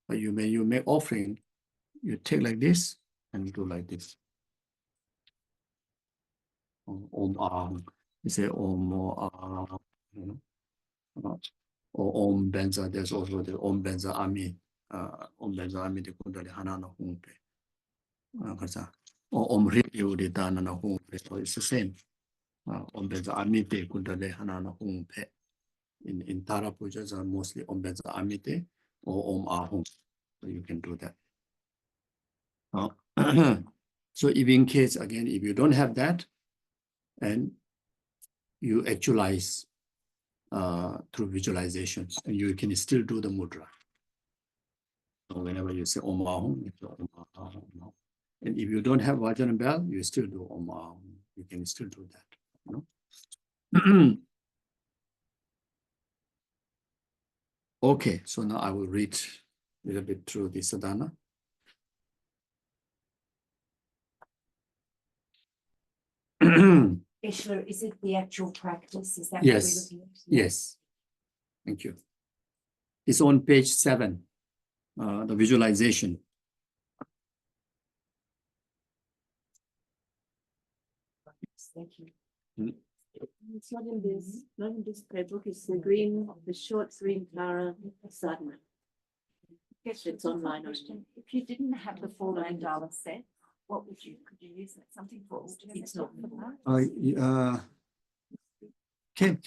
But when you make offering, you take like this and do like this. Om Ahum. You say Om Ahum, or Om Benza. There's also the Om Benza Ami. Om Benza Ami de Kundali Hanana Humpe. Or Om Ripyu de Danana Humpe. So it's the same. Om Benza Ami de Kundali Hanana Humpe. In Tara pujas are mostly Om Benza Amite or Om Ahum. So you can do that. So if in case, again, if you don't have that, and you actualize through visualizations, and you can still do the mudra. So whenever you say Om Ahum, you do Om Ahum. And if you don't have Vajra bell, you still do Om Ahum. You can still do that. You know? Okay, so now I will read a little bit through the sadhana. Geshe, is it the actual practice? Is that Yes. what we're looking at? Yes. Thank you. It's on page 7, the visualization. Thank you. Mm. It's not in this book. It's the short green Tara Sadhana. Yes, It's online. If you didn't have the full mandala set, what could you use that something for all together? It's not for that. Can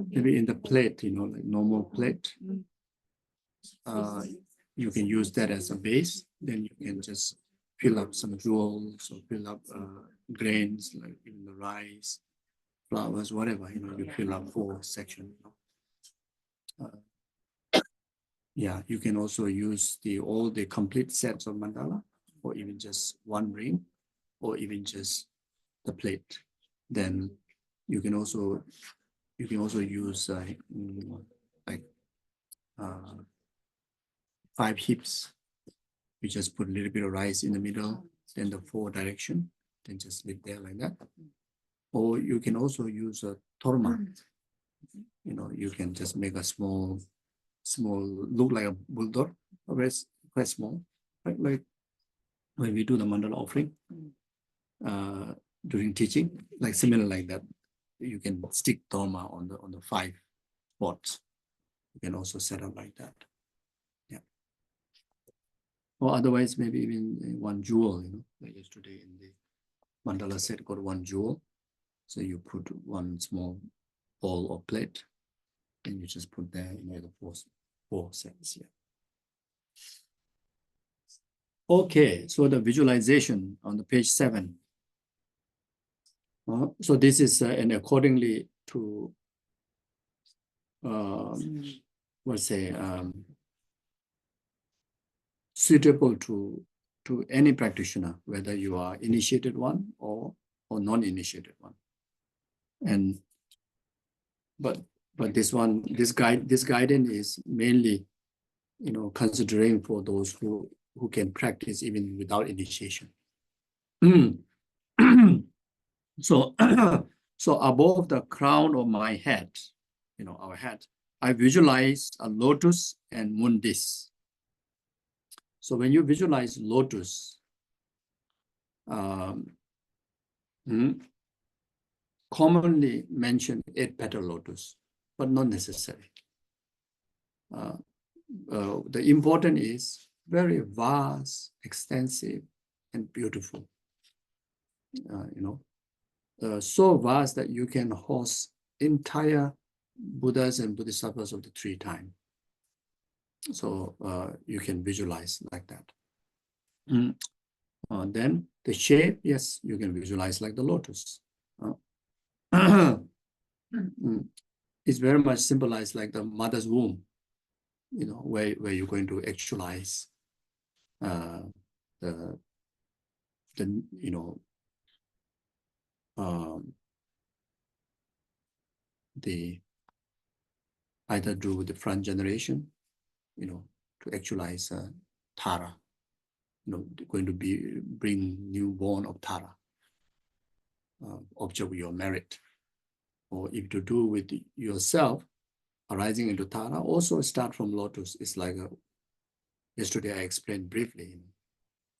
maybe in the plate, you know, like normal plate. You can use that as a base. Then you can just fill up some jewels or fill up grains, like in the rice, flowers, whatever, you know, you fill up 4 sections. Yeah, you can also use all the complete sets of mandala, or even just one ring, or even just the plate. Then you can also use like 5 heaps. You just put a little bit of rice in the middle, then the 4 direction, then just leave there like that. Or you can also use a torma. You know, you can just make a small, look like a bulldog, very small, right? Like when we do the mandala offering during teaching, like similar like that. You can stick torma on the 5 spots. You can also set up like that. Yeah. Or otherwise, maybe even 1 jewel, you know, like yesterday in the mandala set got 1 jewel. So you put 1 small bowl or plate, and you just put there in the 4 sets here. Okay, so the visualization on the page 7. So this is and accordingly to let's say suitable to any practitioner, whether you are initiated one or non-initiated one. And but this guidance is mainly, you know, considering for those who can practice even without initiation. So so above the crown of my head, you know, our head, I visualize a lotus and moon disk. So when you visualize lotus, commonly mentioned 8-petal lotus, but not necessary. The important is very vast, extensive, and beautiful. You know, so vast that you can host entire Buddhas and Bodhisattvas of the 3 times. So you can visualize like that. Then the shape, yes, you can visualize like the lotus. It's very much symbolized like the mother's womb, you know, where you're going to actualize the you know, the either do the front generation, you know, to actualize Tara, you know, going to bring newborn of Tara, object of your merit. Or if to do with yourself, arising into Tara, also start from lotus. It's like yesterday I explained briefly.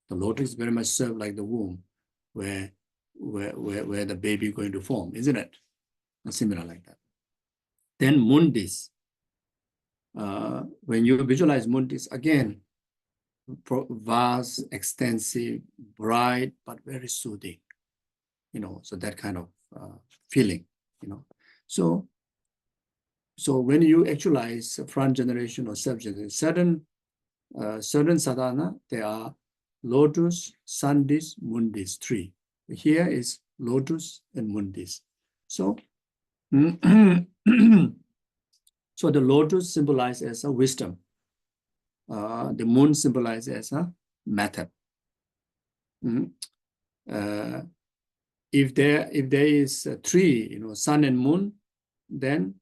The lotus very much serve like the womb, where the baby is going to form, isn't it? Similar like that. Then mundis. When you visualize mundis, again, vast, extensive, bright, but very soothing. You know, so that kind of feeling. You know, so when you actualize front generation or self-generation, certain certain sadhana, there are lotus, sun dish, moon dish, three. Here is lotus and moon dish. So, so the lotus symbolizes as a wisdom. The moon symbolizes as a method. If there is a tree, sun and moon, then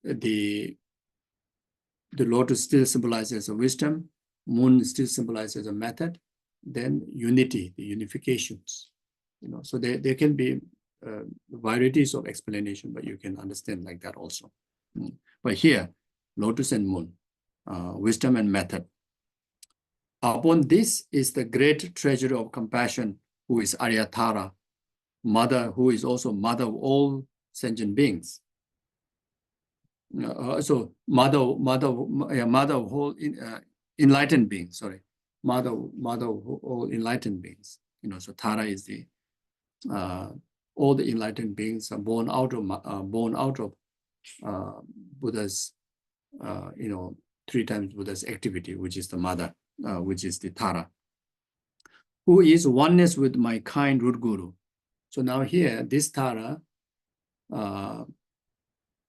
the lotus still symbolizes a wisdom, moon still symbolizes a method, then unity, the unifications. So there can be varieties of explanation, but you can understand like that also. But here, lotus and moon, wisdom and method. Upon this is the great treasury of compassion, who is Aryatara, mother, who is also mother of all sentient beings. So mother of whole enlightened beings. Sorry, mother of all enlightened beings. So Tara is the all the enlightened beings are born out of Buddha's three times Buddha's activity, which is the mother, which is the Tara, who is oneness with my kind root guru. So now here, this Tara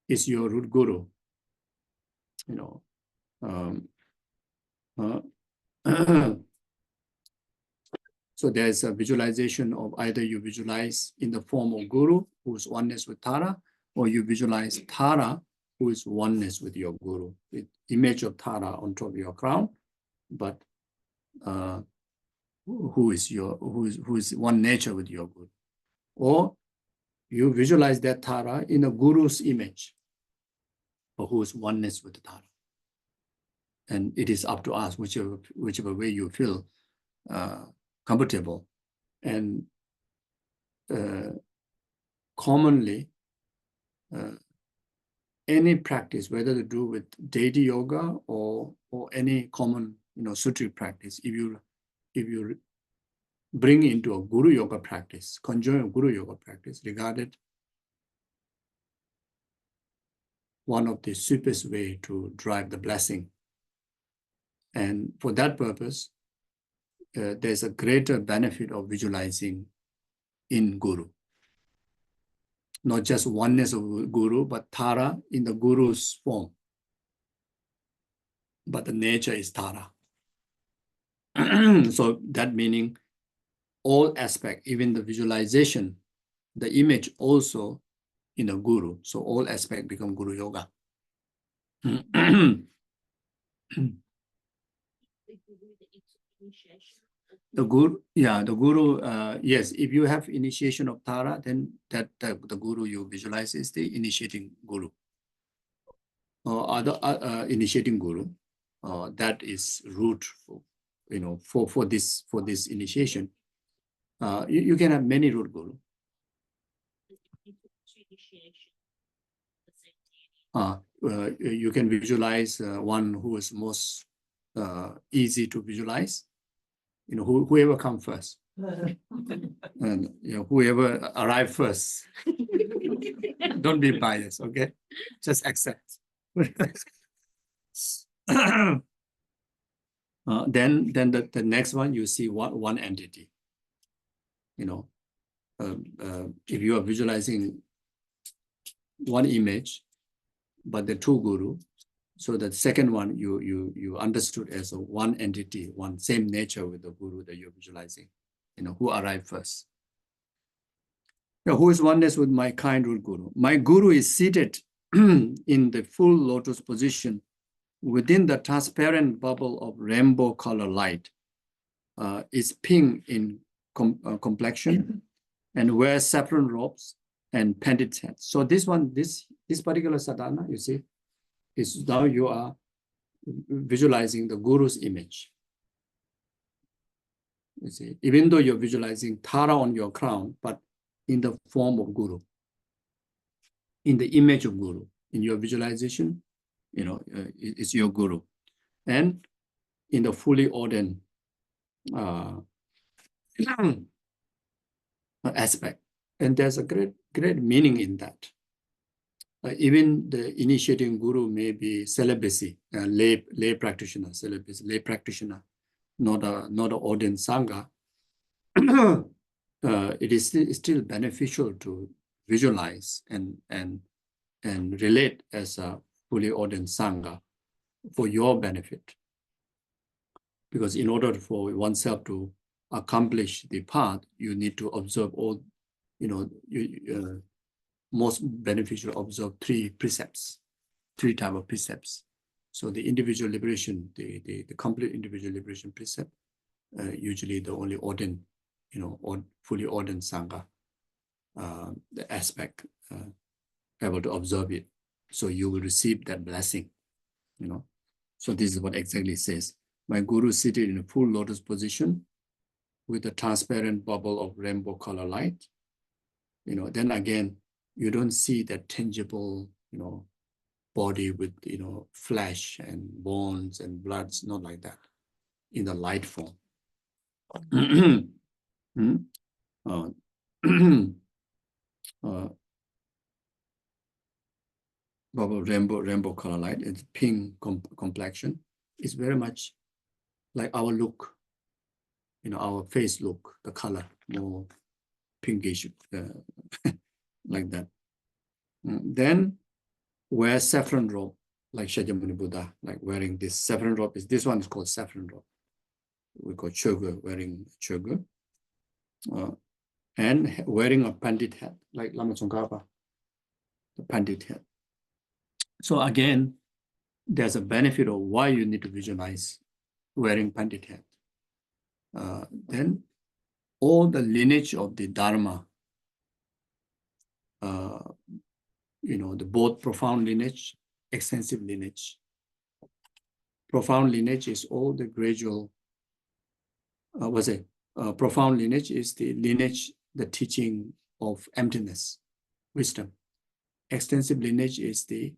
is your root guru. So there's a visualization of either you visualize in the form of guru, who is oneness with Tara, or you visualize Tara, who is oneness with your guru, with image of Tara on top of your crown, but who is one nature with your guru. Or you visualize that Tara in a guru's image, or who is oneness with the Tara. And it is up to us, whichever way you feel comfortable. And commonly, any practice, whether to do with deity yoga or any common sutric practice, if you bring into a guru yoga practice, conjoined guru yoga practice, regarded one of the cheapest way to drive the blessing. And for that purpose, there's a greater benefit of visualizing in guru. Not just oneness of guru, but Tara in the guru's form. But the nature is Tara. So that meaning all aspect, even the visualization, the image also in a guru. So all aspect become guru yoga. The guru, yes, if you have initiation of Tara, then the guru you visualize is the initiating guru. Or other initiating guru, that is root for this initiation. You can have many root guru. You can visualize one who is most easy to visualize. Whoever come first, and whoever arrive first. Don't be biased, okay? Just accept. Then the next one, you see one entity. If you are visualizing one image, but the two guru, so the second one you understood as a one entity, one same nature with the guru that you're visualizing. Who arrived first. Now, who is oneness with my kind root guru? My guru is seated in the full lotus position within the transparent bubble of rainbow color light. Is pink in complexion and wears saffron robes and painted hats. So this particular sadhana, you see, is now you are visualizing the guru's image. You see, even though you're visualizing Tara on your crown, but in the form of guru, in the image of guru, in your visualization, it's your guru, and in the fully ordained aspect. And there's a great meaning in that. even the initiating guru may be celibacy, lay practitioner, celibacy, lay practitioner, not a ordained sangha. It is still beneficial to visualize and relate as a fully ordained sangha for your benefit. Because in order for oneself to accomplish the path, you need to observe all, most beneficial observe three precepts, three type of precepts. So the individual liberation, the complete individual liberation precept, usually the only ordained, or fully ordained sangha, the aspect, able to observe it. So you will receive that blessing, So this is what exactly it says. My guru seated in a full lotus position with a transparent bubble of rainbow color light. Then again, you don't see that tangible, body with, flesh and bones and bloods, not like that, in the light form. Bubble rainbow color light, it's pink complexion. It's very much like our look, our face look, the color, more pinkish, like that. Then wear saffron robe, like Shakyamuni Buddha, like wearing this saffron robe. This one is called saffron robe. We call Chag, wearing Chag. And wearing a pandit hat, like Lama Tsongkhapa, the pandit hat. So again, there's a benefit of why you need to visualize wearing pandit hat. Then all the lineage of the Dharma, the both profound lineage, extensive lineage. Profound lineage is all the gradual, profound lineage is the lineage, the teaching of emptiness, wisdom. Extensive lineage is the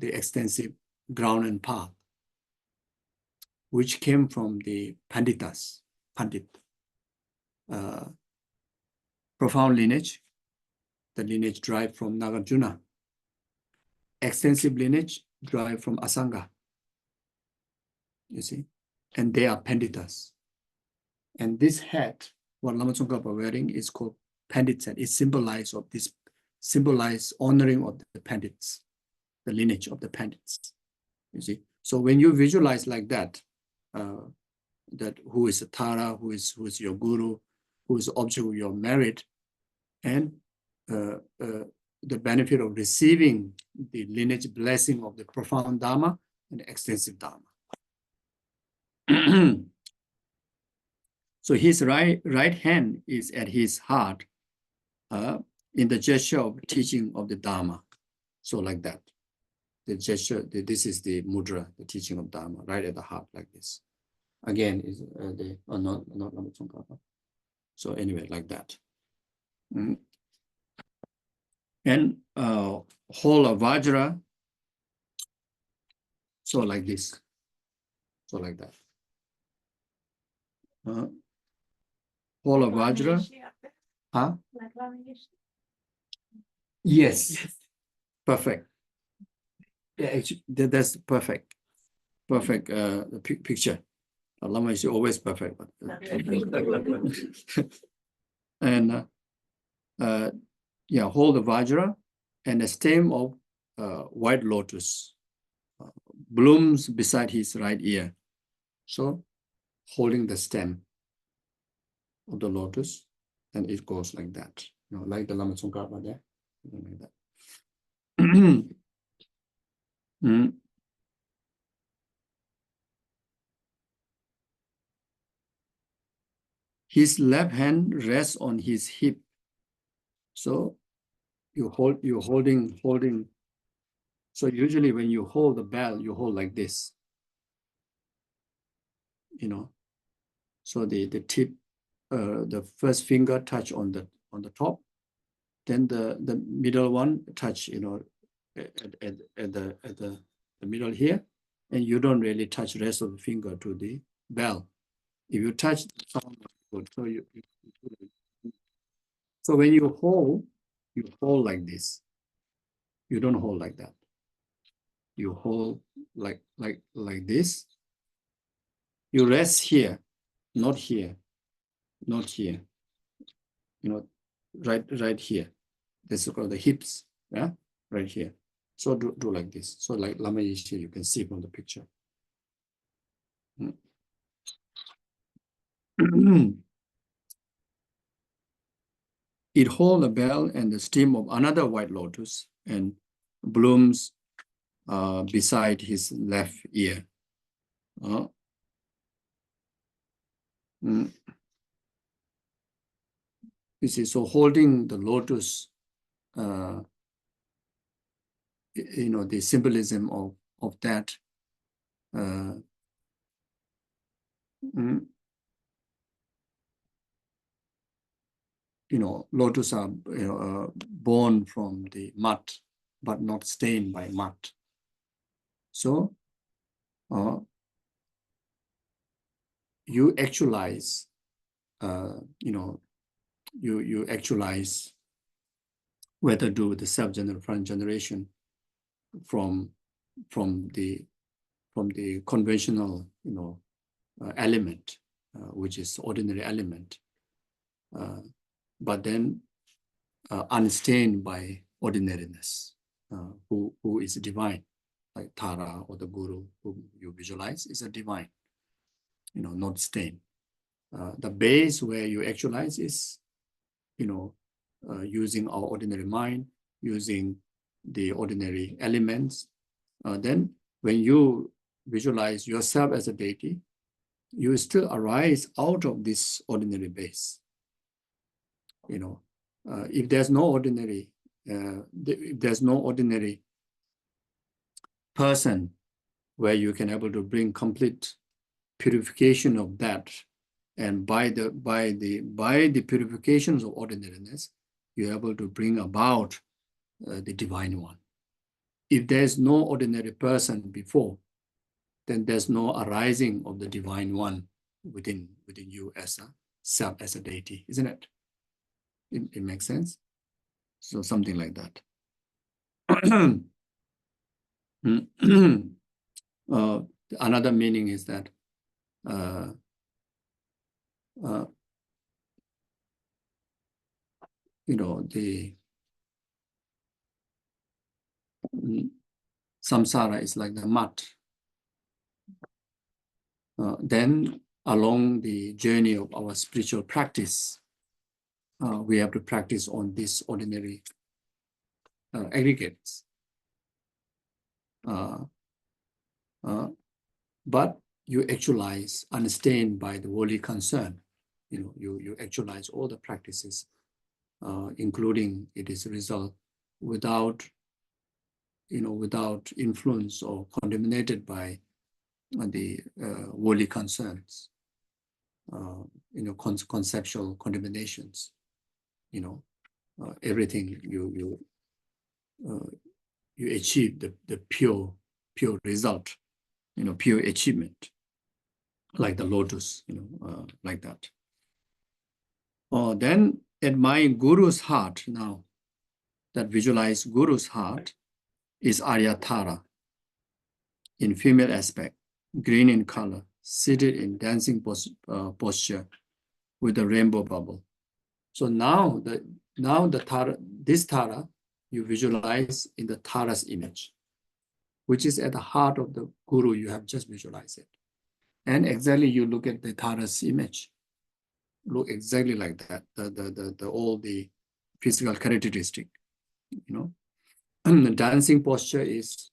extensive ground and path, which came from the Panditas, Pandit. Profound lineage, the lineage derived from Nagarjuna. Extensive lineage derived from Asanga, you see, and they are Panditas. And this hat, what Lama Tsongkhapa wearing, is called Pandit hat. It symbolizes honoring of the Pandits, the lineage of the Pandits, you see. So when you visualize like that, that who is a Tara, who is your guru, who is the object of your merit, and the benefit of receiving the lineage blessing of the profound Dharma and the extensive Dharma. So his right hand is at his heart in the gesture of teaching of the Dharma. So like that. The gesture, this is the mudra, the teaching of Dharma, right at the heart like this. Again, is not Lama Tsongkhapa. So anyway, like that. And whole of Vajra, so like this. So like that. Whole of Vajra. Huh? Yes. Perfect. Yeah, actually, that's perfect. Perfect picture. Lama is always perfect. And hold the Vajra and a stem of white lotus blooms beside his right ear. So holding the stem of the lotus, and it goes like that, like the Lama Tsongkhapa there, like that. His left hand rests on his hip. So you're holding. So usually when you hold the bell, you hold like this. So the tip, the first finger touch on the top, then the middle one touch, at the middle here, and you don't really touch the rest of the finger to the bell. If you touch the sound, so when you hold like this. You don't hold like that. You hold like this. You rest here, not here, not here. You know, right here. This is called the hips. Yeah, right here. So do like this. So like Lama Yeshe, you can see from the picture. It holds a bell and the stem of another white lotus and blooms beside his left ear. You see, so holding the lotus, you know, the symbolism of that. You know, lotus are born from the mud, but not stained by mud. So you actualize, you know, you actualize whether do the self-generation, front generation from the conventional, you know, element, which is ordinary element, but then unstained by ordinariness, who is divine, like Tara or the Guru whom you visualize is a divine, you know, not stained. The base where you actualize is, you know, using our ordinary mind, using the ordinary elements. Then when you visualize yourself as a deity, you still arise out of this ordinary base. You know, if there's no ordinary, if there's no ordinary person where you can able to bring complete purification of that, and by the purifications of ordinariness, you're able to bring about the divine one. If there's no ordinary person before, then there's no arising of the divine one within you as a self, as a deity, isn't it? It makes sense. So something like that. Another meaning is that you know, the samsara is like the mud. Then along the journey of our spiritual practice, we have to practice on these ordinary aggregates. But you actualize unstained by the worldly concern. You know, you actualize all the practices, including it is a result without, you know, without influence or contaminated by the worldly concerns, you know, conceptual contaminations. You know, everything you achieve the pure result, you know, pure achievement, like the lotus, you know, like that. Then at my guru's heart now, that visualize guru's heart is Aryatara in female aspect, green in color, seated in dancing posture with a rainbow bubble. So now the Tara, this Tara, you visualize in the Tara's image, which is at the heart of the Guru. You have just visualized it. And exactly you look at the Tara's image, look exactly like that, all the physical characteristic, you know. The dancing posture is,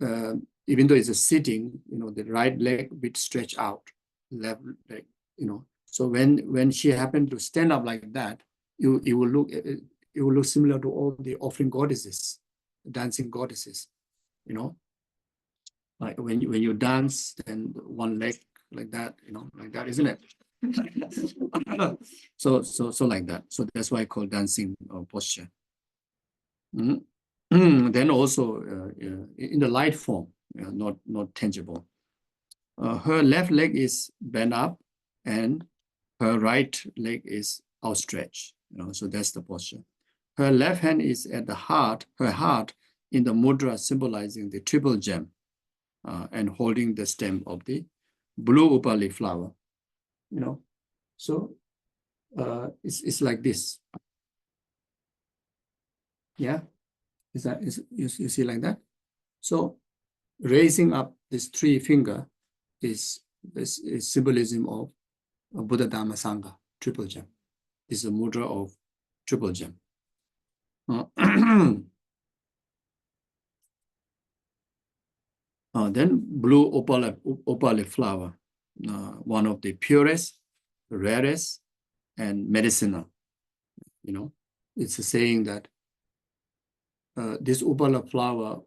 even though it's a sitting, you know, the right leg bit stretched out, left leg, you know. So when she happened to stand up like that, it will look similar to all the offering goddesses, dancing goddesses, you know. Like when you dance, then one leg like that, you know, like that, isn't it? so like that. So that's why I call dancing posture. Then also in the light form, not tangible. Her left leg is bent up and her right leg is outstretched. You know, so that's the posture. Her left hand is at the heart, her heart in the mudra symbolizing the triple gem and holding the stem of the blue upali flower. So it's like this. Yeah, you see like that? So raising up this 3 finger is symbolism of Buddha Dhamma Sangha, triple gem. This is a mudra of triple gem. Then blue opal flower, one of the purest, rarest, and medicinal. It's saying that this opal flower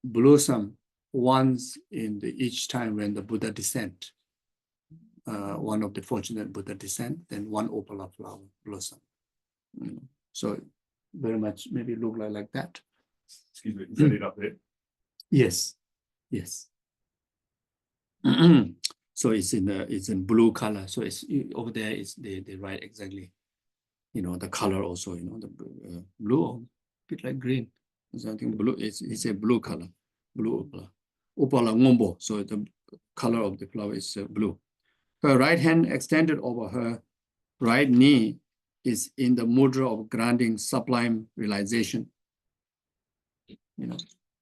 blossom once in each time when the Buddha descent. One of the fortunate Buddha descent, then one opal flower blossom. So very much maybe look like that. Excuse me, set it up there. Yes. So it's in blue color. So it's over there is they write exactly, the color also, the blue, a bit like green. Something blue. It's a blue color, blue opala ngombo. So the color of the flower is blue. Her right hand extended over her right knee is in the mudra of granting sublime realization.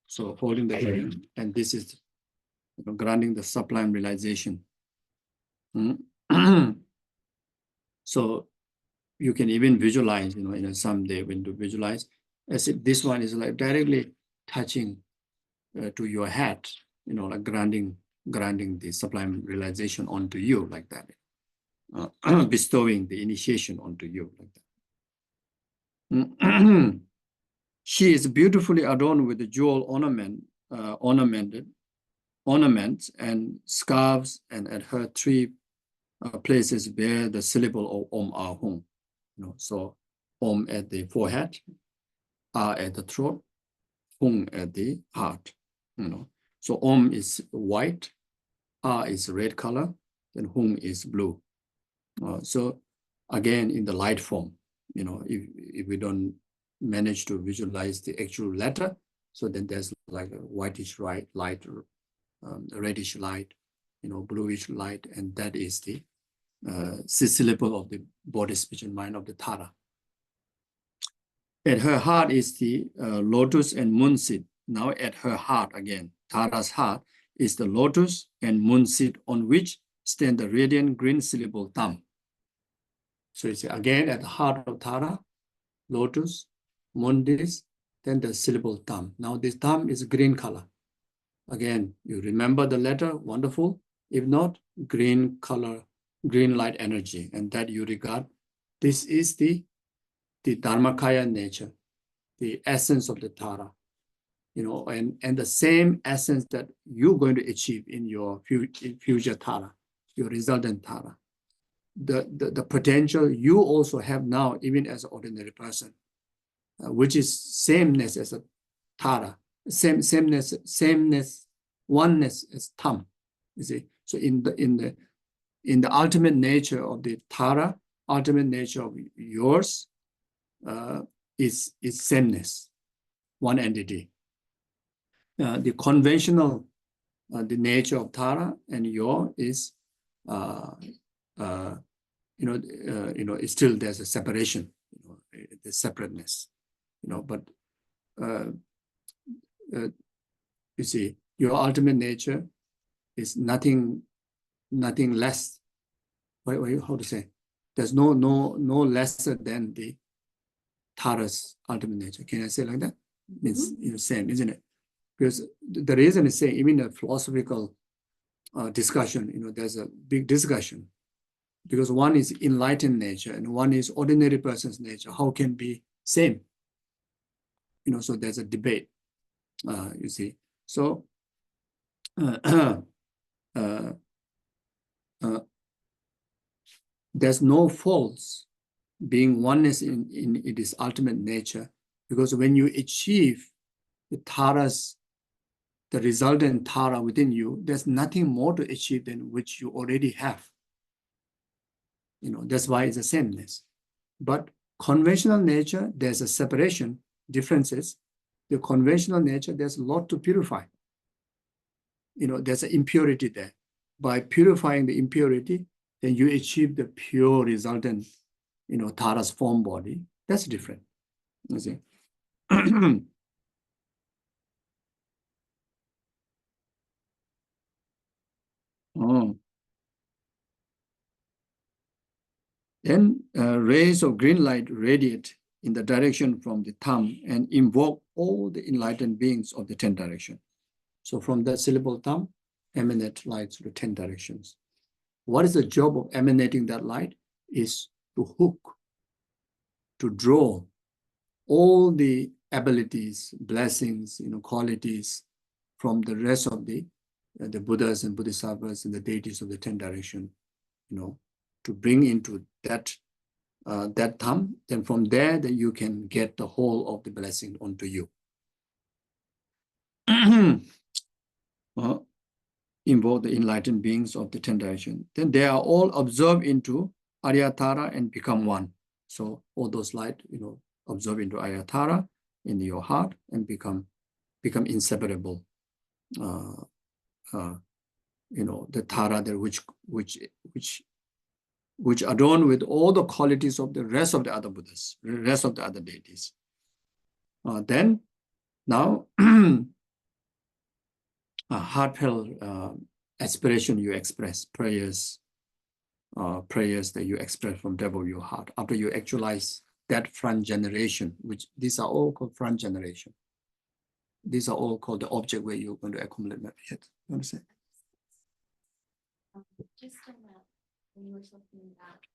So holding the hand, and this is granting the sublime realization. So you can even visualize, someday when you visualize, as if this one is like directly touching to your head, like granting the sublime realization onto you like that, bestowing the initiation onto you like that. She is beautifully adorned with the jewel ornaments and scarves, and at her 3 places bear the syllable of Om Ahum. So Om at the forehead, Ah at the throat, Hum at the heart. So Om is white, Ah is red color, then Hum is blue. So again, in the light form, if we don't manage to visualize the actual letter, so then there's like a whitish light, reddish light, bluish light, and that is the syllable of the body, speech, and mind of the Tara. At her heart is the lotus and moon seed. Now at her heart again, Tara's heart is the lotus and moon seed on which stand the radiant green syllable Tam. So it's again at the heart of Tara, lotus, mundis, then the syllable Tam. Now this Tam is green color. Again, you remember the letter, wonderful. If not, green color, green light energy, and that you regard. This is the Dharmakaya nature, the essence of the Tara, and the same essence that you're going to achieve in your future Tara, your resultant Tara. The potential you also have now, even as an ordinary person, which is sameness as a Tara, sameness, oneness as Tam. You see, so in the ultimate nature of the Tara, ultimate nature of yours is sameness, one entity. The conventional, the nature of Tara and your is, it's still there's a separation, the separateness, but you see, your ultimate nature is nothing less. How to say? There's no lesser than the Tara's ultimate nature. Can I say like that? Means same, isn't it? Because the reason is saying, even a philosophical discussion, there's a big discussion, because one is enlightened nature and one is ordinary person's nature. How can be same? So there's a debate. You see, so there's no false being oneness in its ultimate nature, because when you achieve the resultant Tara within you, there's nothing more to achieve than which you already have. That's why it's a sameness. But Conventional nature, there's a separation, differences. The conventional nature, there's a lot to purify. There's an impurity there. By purifying the impurity, then you achieve the pure resultant, Tara's form body. That's different. You see. Oh. Then rays of green light radiate in the direction from the thumb and invoke all the enlightened beings of the 10 directions. So from that syllable thumb, emanate light to the 10 directions. What is the job of emanating that light? Is to hook, to draw all the abilities, blessings, qualities from the rest of the Buddhas and Bodhisattvas and the deities of the 10 directions, to bring into that thumb. Then from there, then you can get the whole of the blessing onto you. Invoke the enlightened beings of the 10 directions. Then they are all absorbed into Aryatara and become one. So all those light, absorb into Aryatara in your heart and become inseparable. The Tara there, which adorn with all the qualities of the rest of the other Buddhas, the rest of the other deities. Then now a heartfelt aspiration you express, prayers that you express from depth of your heart. After you actualize that front generation, which these are all called front generation. These are all called the object where you're going to accumulate merit. You understand? Just on that, when you were talking about,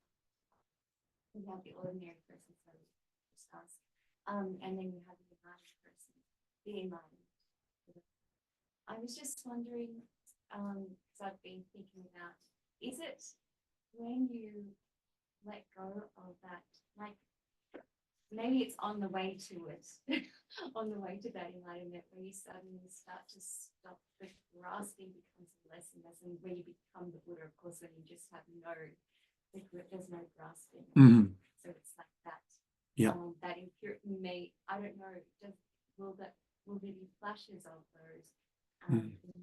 we have the ordinary person, so discussed, and then you have the enlightened person, the enlightened. I was just wondering, because I've been thinking about, is it when you let go of that, like maybe it's on the way to it, on the way to that enlightenment, where you suddenly start to stop, the grasping becomes less and less, and when you become the Buddha, of course, when you just have there's no grasping. Mm-hmm. So it's like that. Yeah. That impurity I don't know, will there be flashes of those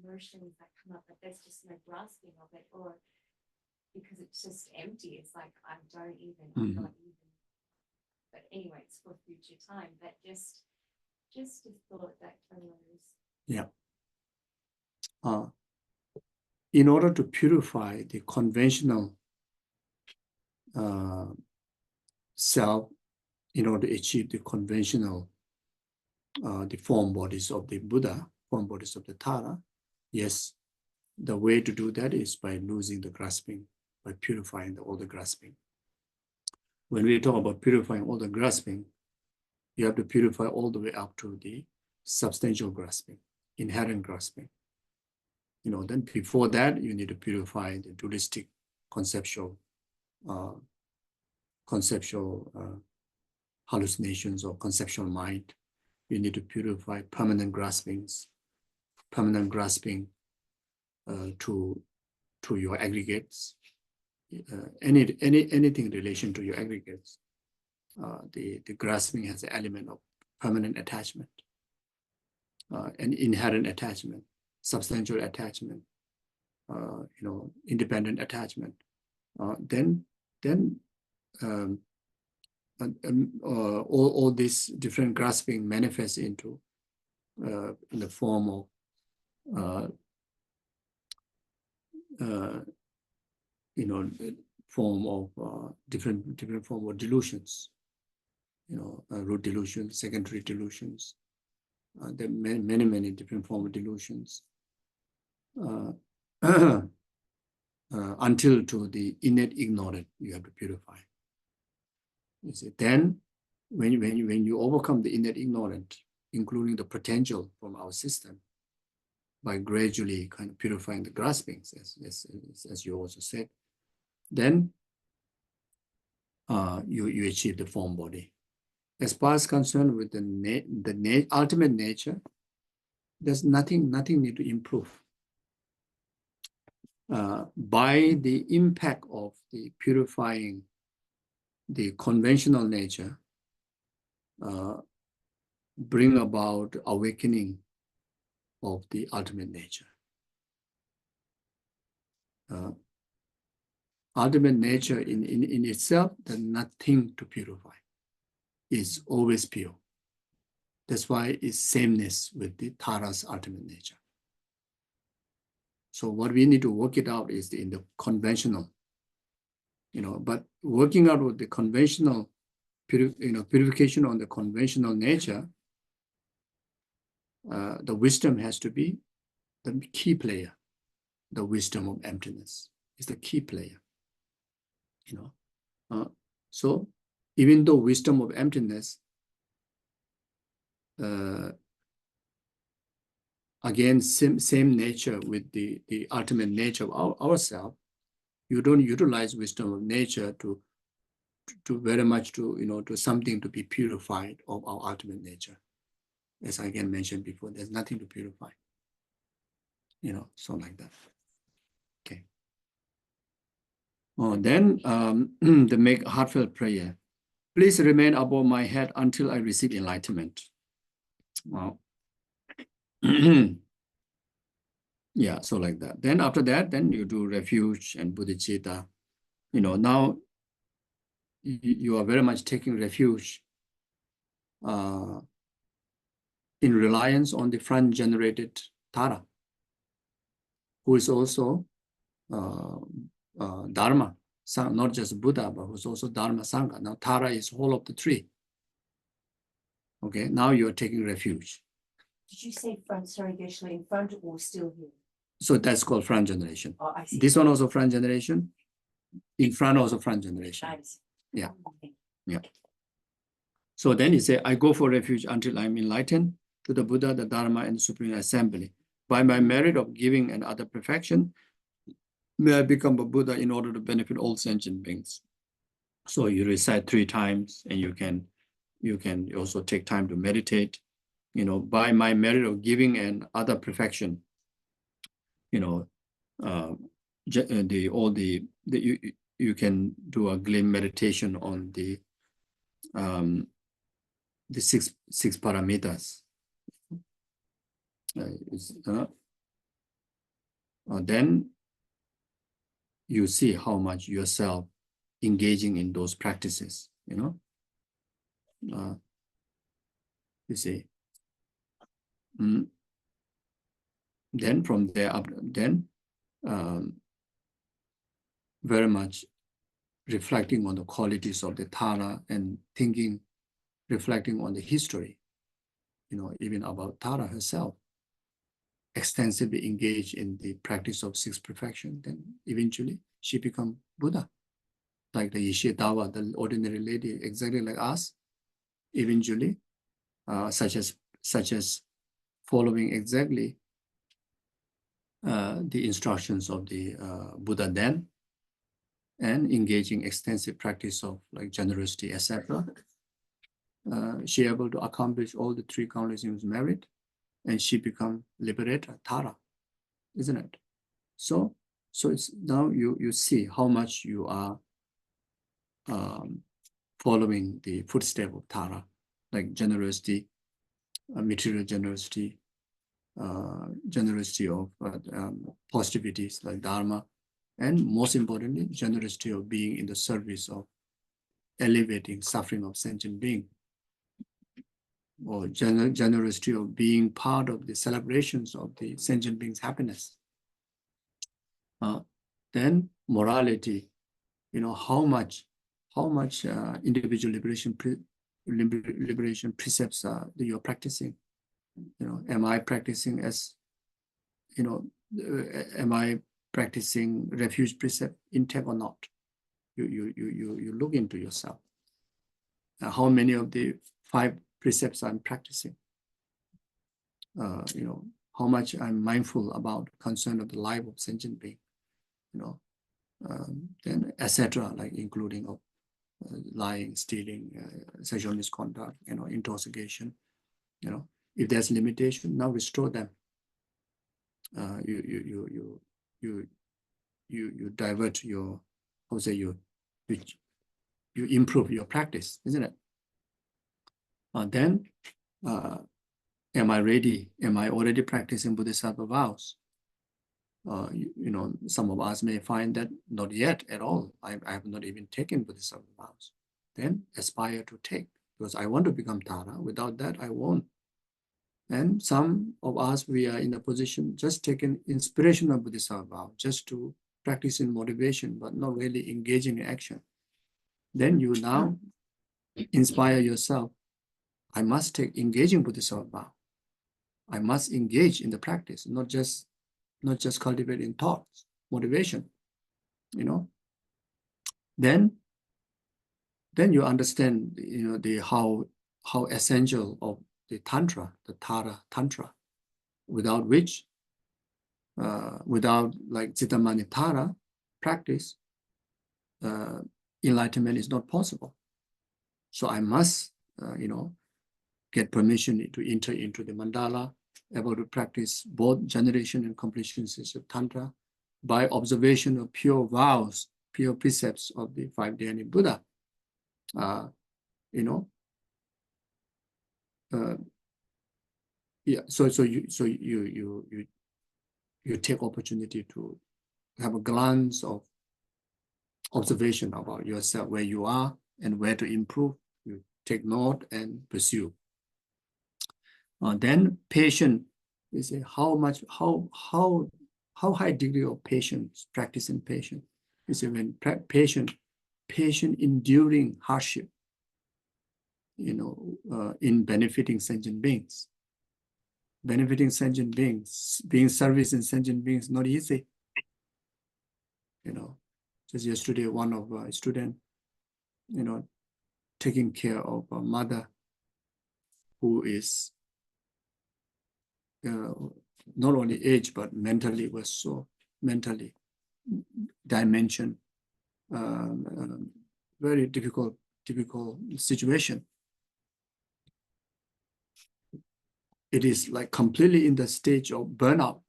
emotions that come up, but there's just no grasping of it, or because it's just empty, it's like I'm not even. But anyway, it's for future time. But just a thought that arose. Yeah. In order to purify the conventional self, in order to achieve the conventional, the form bodies of the Buddha, form bodies of the Tara, yes, the way to do that is by losing the grasping, by purifying all the grasping. When we talk about purifying all the grasping, you have to purify all the way up to the substantial grasping, inherent grasping. Then before that, you need to purify the dualistic conceptual hallucinations or conceptual mind. You need to purify permanent grasping to your aggregates. Anything in relation to your aggregates. The grasping has an element of permanent attachment, an inherent attachment, substantial attachment, independent attachment. Then all these different grasping manifest into in the form of different form of delusions, root delusions, secondary delusions. There are many different forms of delusions until to the innate ignorant you have to purify. You see, then when you overcome the innate ignorant, including the potential from our system, by gradually kind of purifying the graspings, as you also said, then you achieve the form body. As far as concerned with the ultimate nature, there's nothing need to improve. By the impact of the purifying the conventional nature bring about awakening of the ultimate nature. Ultimate nature in itself, there's nothing to purify. It's always pure. That's why it's sameness with the Tara's ultimate nature. So what we need to work it out is in the conventional, but working out with the conventional, purification on the conventional nature, the wisdom has to be the key player. The wisdom of emptiness is the key player. So even though wisdom of emptiness, again, same nature with the ultimate nature of ourselves, you don't utilize wisdom of nature to very much to something to be purified of our ultimate nature. As I again mentioned before, there's nothing to purify. So like that. Okay. Then to make heartfelt prayer. Please remain above my head until I receive enlightenment. Wow. Yeah, so like that. Then after that, then you do refuge and bodhicitta. Now you are very much taking refuge in reliance on the front-generated Tara, who is also Dharma, not just Buddha, but who's also Dharma Sangha. Now Tara is whole of the three. Okay, now you are taking refuge. Did you say front, sorry, Geshe, in front or still here? So that's called front generation. Oh, I see. This one also front generation. In front also front generation. Nice. Yeah. Okay. Yeah. So then he said, I go for refuge until I'm enlightened to the Buddha, the Dharma, and the Supreme Assembly. By my merit of giving and other perfection, may I become a Buddha in order to benefit all sentient beings. So you recite 3 times, and you can also take time to meditate. By my merit of giving and other perfection, you can do a gleam meditation on the 6 parameters. Then you see how much yourself engaging in those practices. You see. Then from there up, then very much reflecting on the qualities of the Tara and thinking, reflecting on the history, even about Tara herself, extensively engaged in the practice of 6 perfection, then eventually she become Buddha. Like the Geshe Dawa, the ordinary lady, exactly like us, eventually, such as following exactly the instructions of the Buddha then, and engaging extensive practice of like generosity, etc. She able to accomplish all the 3 countless merit, and she become liberator, Tara, isn't it? So it's now you see how much you are following the footstep of Tara, like generosity, material generosity, generosity of positivities like Dharma, and most importantly, generosity of being in the service of alleviating suffering of sentient being, or generosity of being part of the celebrations of the sentient being's happiness. Then morality, how much individual liberation precepts you're practicing. Am I practicing as, am I practicing refuge precept intact or not? You look into yourself. How many of the 5 precepts I'm practicing? How much I'm mindful about concern of the life of sentient being, then etc., like including of lying, stealing, sexual misconduct, intoxication. If there's limitation, now restore them. You divert your, how say you you improve your practice, isn't it? Then, am I ready? Am I already practicing Bodhisattva vows? Some of us may find that not yet at all. I have not even taken Bodhisattva vows. Then aspire to take, because I want to become Tara. Without that, I won't. And some of us, we are in a position just taking inspirational Bodhisattva vow, just to practice in motivation, but not really engaging in action. Then you now inspire yourself. I must take engaging Bodhisattva vow. I must engage in the practice, not just cultivate in thoughts, motivation, Then you understand, the how essential of the Tantra, the Tara Tantra, without which, without like Citta Tara practice, enlightenment is not possible. So I must, get permission to enter into the mandala, able to practice both generation and completion of Tantra by observation of pure vows, pure precepts of the 5 Dhyani Buddha. So you take opportunity to have a glance of observation about yourself, where you are and where to improve. You take note and pursue. Then patience is how high degree of patience, practicing patience. Is when patient enduring hardship, in benefiting sentient beings. Benefiting sentient beings, being service in sentient beings, not easy. Just yesterday, one of a student, taking care of a mother who is not only aged, but mentally was so mentally dimension, very difficult situation. It is like completely in the stage of burnout.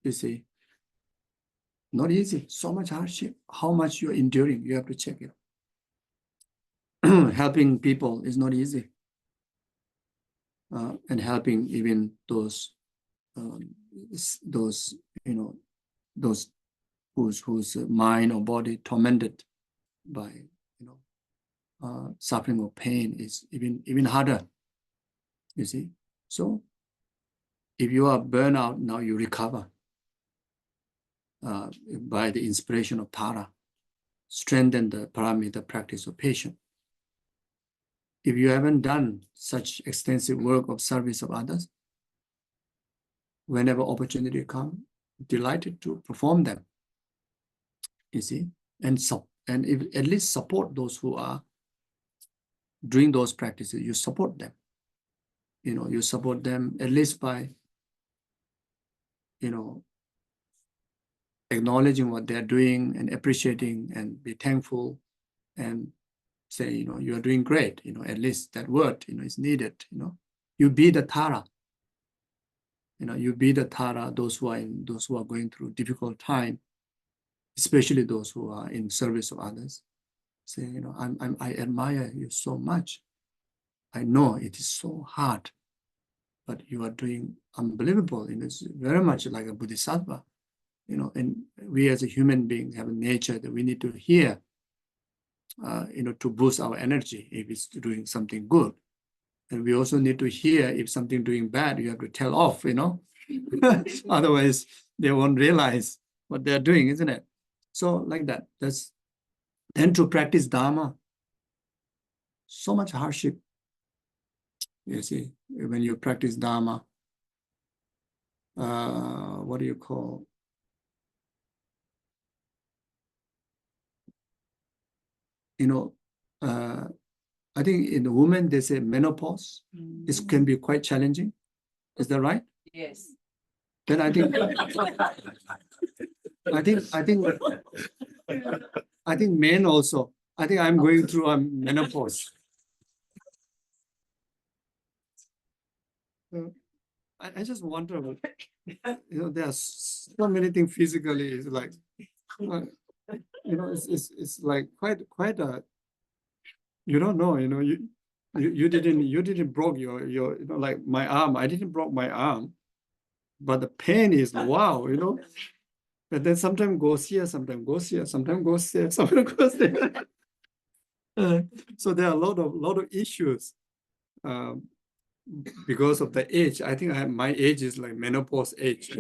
You see, not easy, so much hardship. How much you're enduring, you have to check it. Helping people is not easy. And helping even those whose mind or body tormented by suffering or pain is even harder. You see, so if you are burned out, now you recover by the inspiration of Tara, strengthen the paramita practice of patience. If you haven't done such extensive work of service of others, whenever opportunity comes, delighted to perform them. You see, and if at least support those who are doing those practices. You support them. You support them at least by, acknowledging what they're doing and appreciating and be thankful and say, you are doing great. At least that word, is needed. You be the Tara. You be the Tara. Those who are going through difficult time, especially those who are in service of others. Say, I admire you so much. I know it is so hard, but you are doing unbelievable. It's very much like a Bodhisattva. And we as a human being have a nature that we need to hear, to boost our energy if it's doing something good. And we also need to hear if something doing bad, you have to tell off, Otherwise, they won't realize what they're doing, isn't it? So like that. Then to practice Dharma, so much hardship. You see, when you practice Dharma, what do you call? I think in the women, they say menopause. This can be quite challenging. Is that right? Yes. Then I think men also. I think I'm going through a menopause. I just wonder, there are so many things physically. It's like, it's like quite a, you don't know, you didn't broke your, like my arm, I didn't broke my arm, but the pain is wow, but then sometimes goes here, sometimes goes here, sometimes goes there, sometimes goes there. So there are a lot of issues because of the age. I think my age is like menopause age.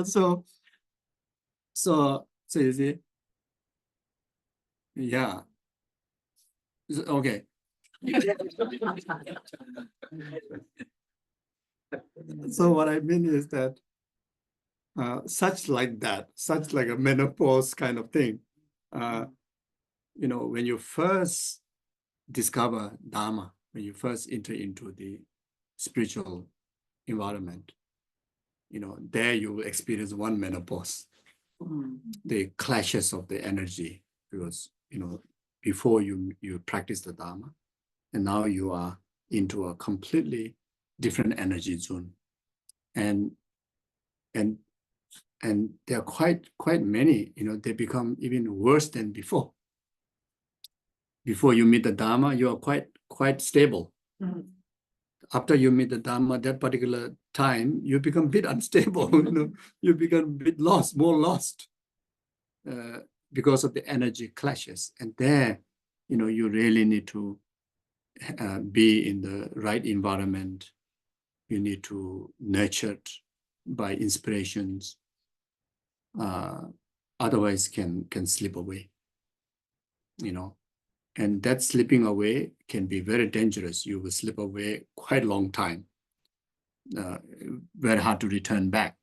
So you see, yeah. Okay. So what I mean is that such like a menopause kind of thing, when you first discover Dharma, when you first enter into the spiritual environment, there you will experience one menopause, the clashes of the energy, because, before you practice the Dharma, and now you are into a completely different energy zone. And there are quite many, they become even worse than before. Before you meet the Dharma, you are quite stable. After you meet the Dharma, that particular time, you become a bit unstable, you become a bit lost, more lost, because of the energy clashes. And there, you really need to be in the right environment. You need to nurture it by inspirations. Otherwise can slip away, and that slipping away can be very dangerous. You will slip away quite a long time. Very hard to return back,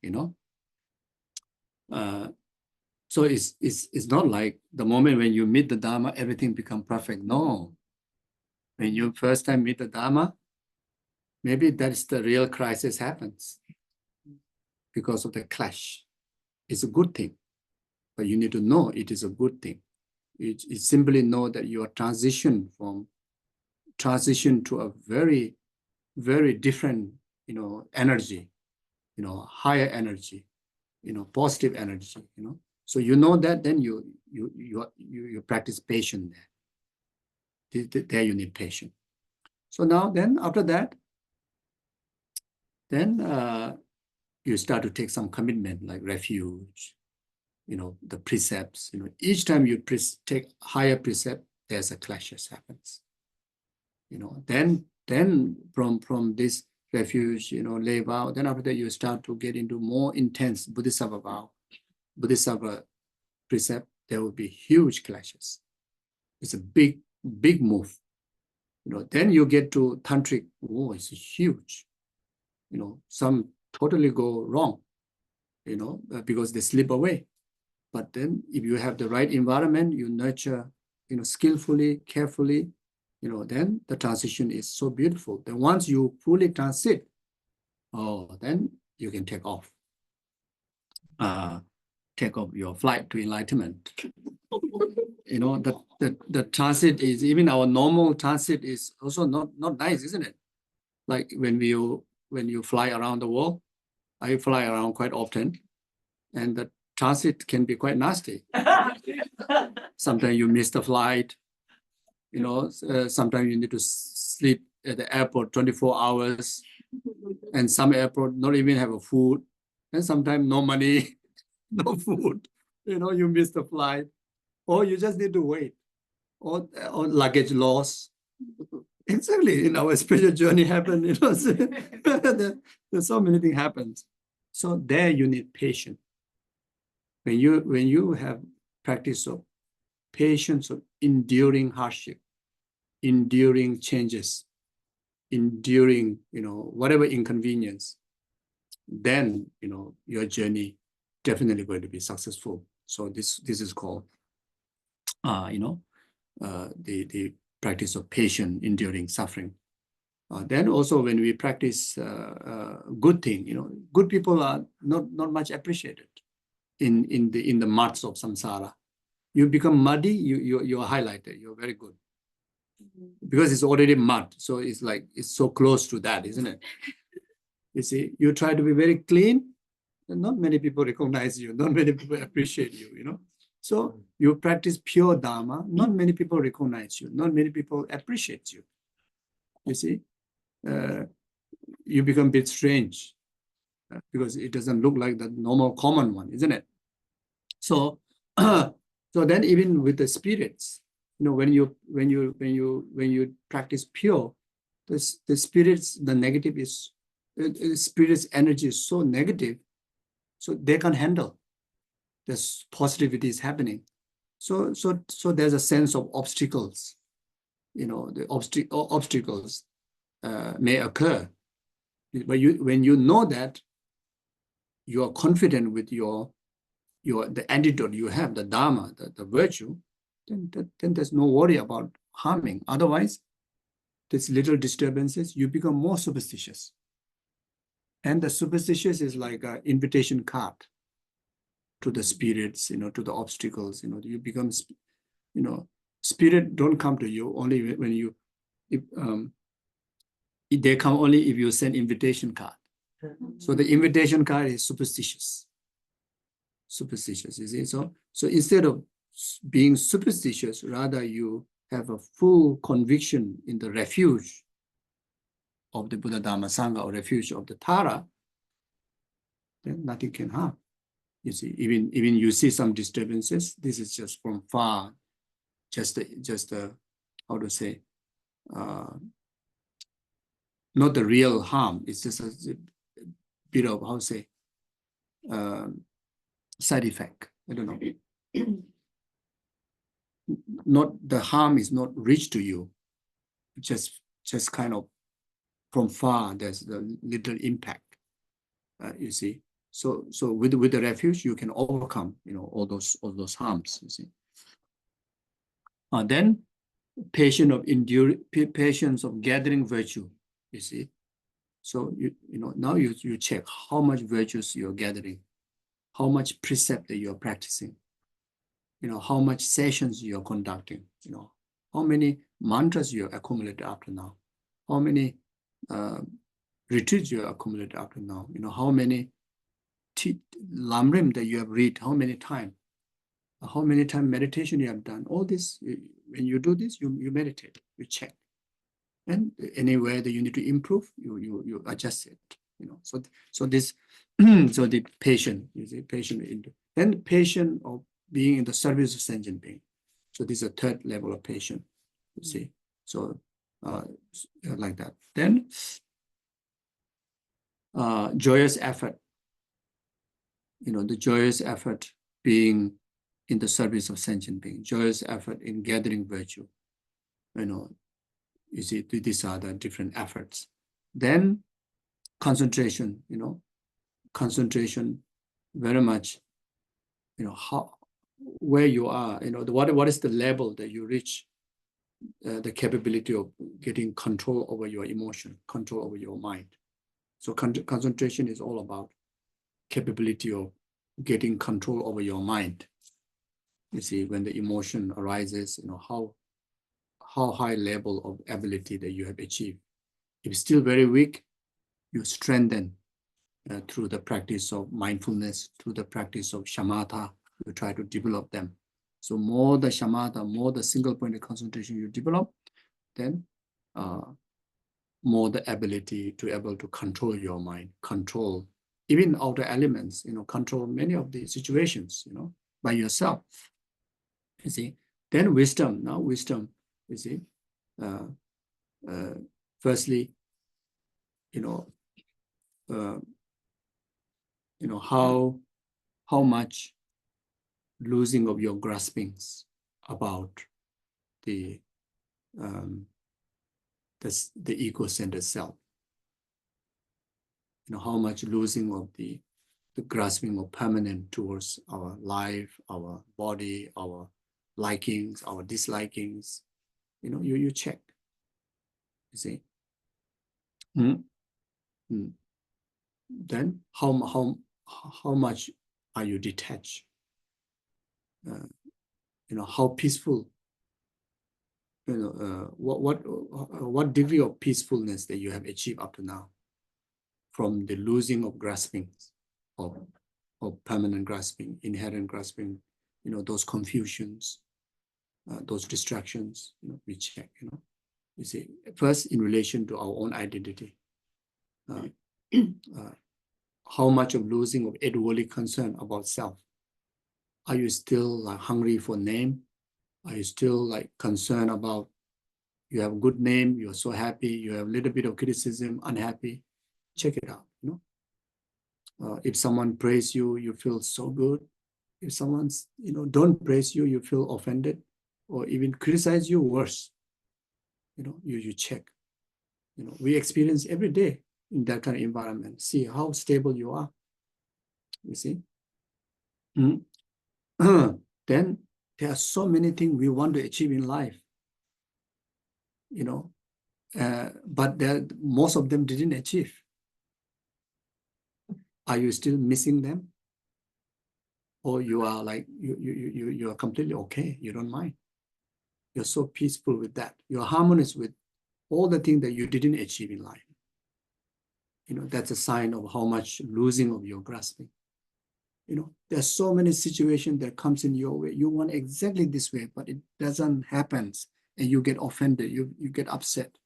so it's not like the moment when you meet the Dharma, everything become perfect. No. When you first time meet the Dharma, maybe that's the real crisis happens because of the clash. It's a good thing, but you need to know it is a good thing. You simply know that you are transition to a very, very different, energy, higher energy, positive energy, So that, then you practice patience there. There you need patience. So now then after that, then you start to take some commitment like refuge, the precepts. Each time you take higher precept, there's a clashes happens. Then from this refuge, lay vow, then after that you start to get into more intense Bodhisattva vow, Bodhisattva precept, there will be huge clashes. It's a big move. Then you get to tantric, it's huge. Some totally go wrong, because they slip away. But then if you have the right environment, you nurture, skillfully, carefully, then the transition is so beautiful. Then once you fully transit, then you can take off. Take off your flight to enlightenment. The transit is, even our normal transit is also not nice, isn't it? Like when you fly around the world, I fly around quite often, and the transit can be quite nasty. Sometimes you miss the flight, sometimes you need to sleep at the airport 24 hours, and some airport not even have a food, and sometimes no money, no food, you miss the flight, or you just need to wait, or luggage loss. Exactly, in our spiritual journey happen, there's so many things happens. So there you need patience. When you have practice of patience of enduring hardship, enduring changes, enduring, whatever inconvenience, then, your journey definitely going to be successful. So this is called, the practice of patience, enduring suffering. Then also when we practice good thing, good people are not much appreciated in the muds of samsara. You become muddy, you're highlighted, you're very good. Because it's already mud, so it's like it's so close to that, isn't it? You see, you try to be very clean, not many people recognize you, not many people appreciate you, you know. So you practice pure Dharma, not many people recognize you, not many people appreciate you. You see, you become a bit strange because it doesn't look like the normal common one, isn't it? So, so then even with the spirits, you know, when you practice pure, the spirits, the negative is, spirits energy is so negative, so they can't handle this positivity is happening. So there's a sense of obstacles, you know, the obstacles may occur. But when you know that, you are confident with the antidote you have, the Dharma, the virtue, then there's no worry about harming. Otherwise, these little disturbances, you become more superstitious. And the superstitious is like an invitation card to the spirits, you know, to the obstacles, you know, you become, you know, spirit don't come to you only when you, they come only if you send invitation card. So the invitation card is superstitious, you see. So instead of being superstitious, rather you have a full conviction in the refuge of the Buddha Dharma Sangha or refuge of the Tara, then nothing can harm. You see, even you see some disturbances, this is just from far, just how to say, not the real harm. It's just a bit of, how to say, side effect. I don't know. Not the harm is not reached to you, just kind of from far. There's the little impact. You see. So with the refuge, you can overcome, you know, all those harms. You see. Then patience of gathering virtue. You see. So you know now you check how much virtues you're gathering, how much precept that you're practicing, you know, how much sessions you're conducting, you know, how many mantras you accumulated up to now, how many retreats you accumulated up to now, you know, how many lamrim that you have read, how many times meditation you have done. All this, when you do this, you meditate, you check. And anywhere that you need to improve, you adjust it, you know. So this, so the patient, you see, patient, then patient of being in the service of sentient being. So this is a third level of patient, you see. So like that. Then joyous effort, you know, the joyous effort being in the service of sentient being, joyous effort in gathering virtue, you know. You see, these are the different efforts. Then concentration, you know, concentration very much, you know, where you are, you know, what is the level that you reach, the capability of getting control over your emotion, control over your mind. So concentration is all about capability of getting control over your mind. You see, when the emotion arises, you know, how high level of ability that you have achieved. If it's still very weak, you strengthen through the practice of mindfulness, through the practice of shamatha, you try to develop them. So more the shamatha, more the single point of concentration you develop, then more the ability to able to control your mind, control even outer elements, you know, control many of the situations, you know, by yourself. You see, then wisdom. Now wisdom, you see, firstly, you know, how much losing of your graspings about the ego-centered self. You know, how much losing of the grasping of permanent towards our life, our body, our likings, our dislikings. You know, you check. You see. Then how much are you detached? You know, how peaceful. You know, what degree of peacefulness that you have achieved up to now, from the losing of graspings of of permanent grasping, inherent grasping, those confusions, those distractions, we check, you see, first in relation to our own identity. How much of losing of worldly concern about self? Are you still like hungry for name? Are you still like concerned about you have a good name, you're so happy, you have a little bit of criticism, unhappy? Check it out, if someone praise you, you feel so good. If someone's, don't praise you, you feel offended, or even criticize you, worse. You check. We experience every day in that kind of environment. See how stable you are. You see? Then there are so many things we want to achieve in life. But most of them didn't achieve. Are you still missing them? Or you are like, you are completely okay, you don't mind. You're so peaceful with that. You're harmonious with all the things that you didn't achieve in life. That's a sign of how much losing of your grasping. There's so many situations that comes in your way. You want exactly this way, but it doesn't happen. And you get offended, you get upset.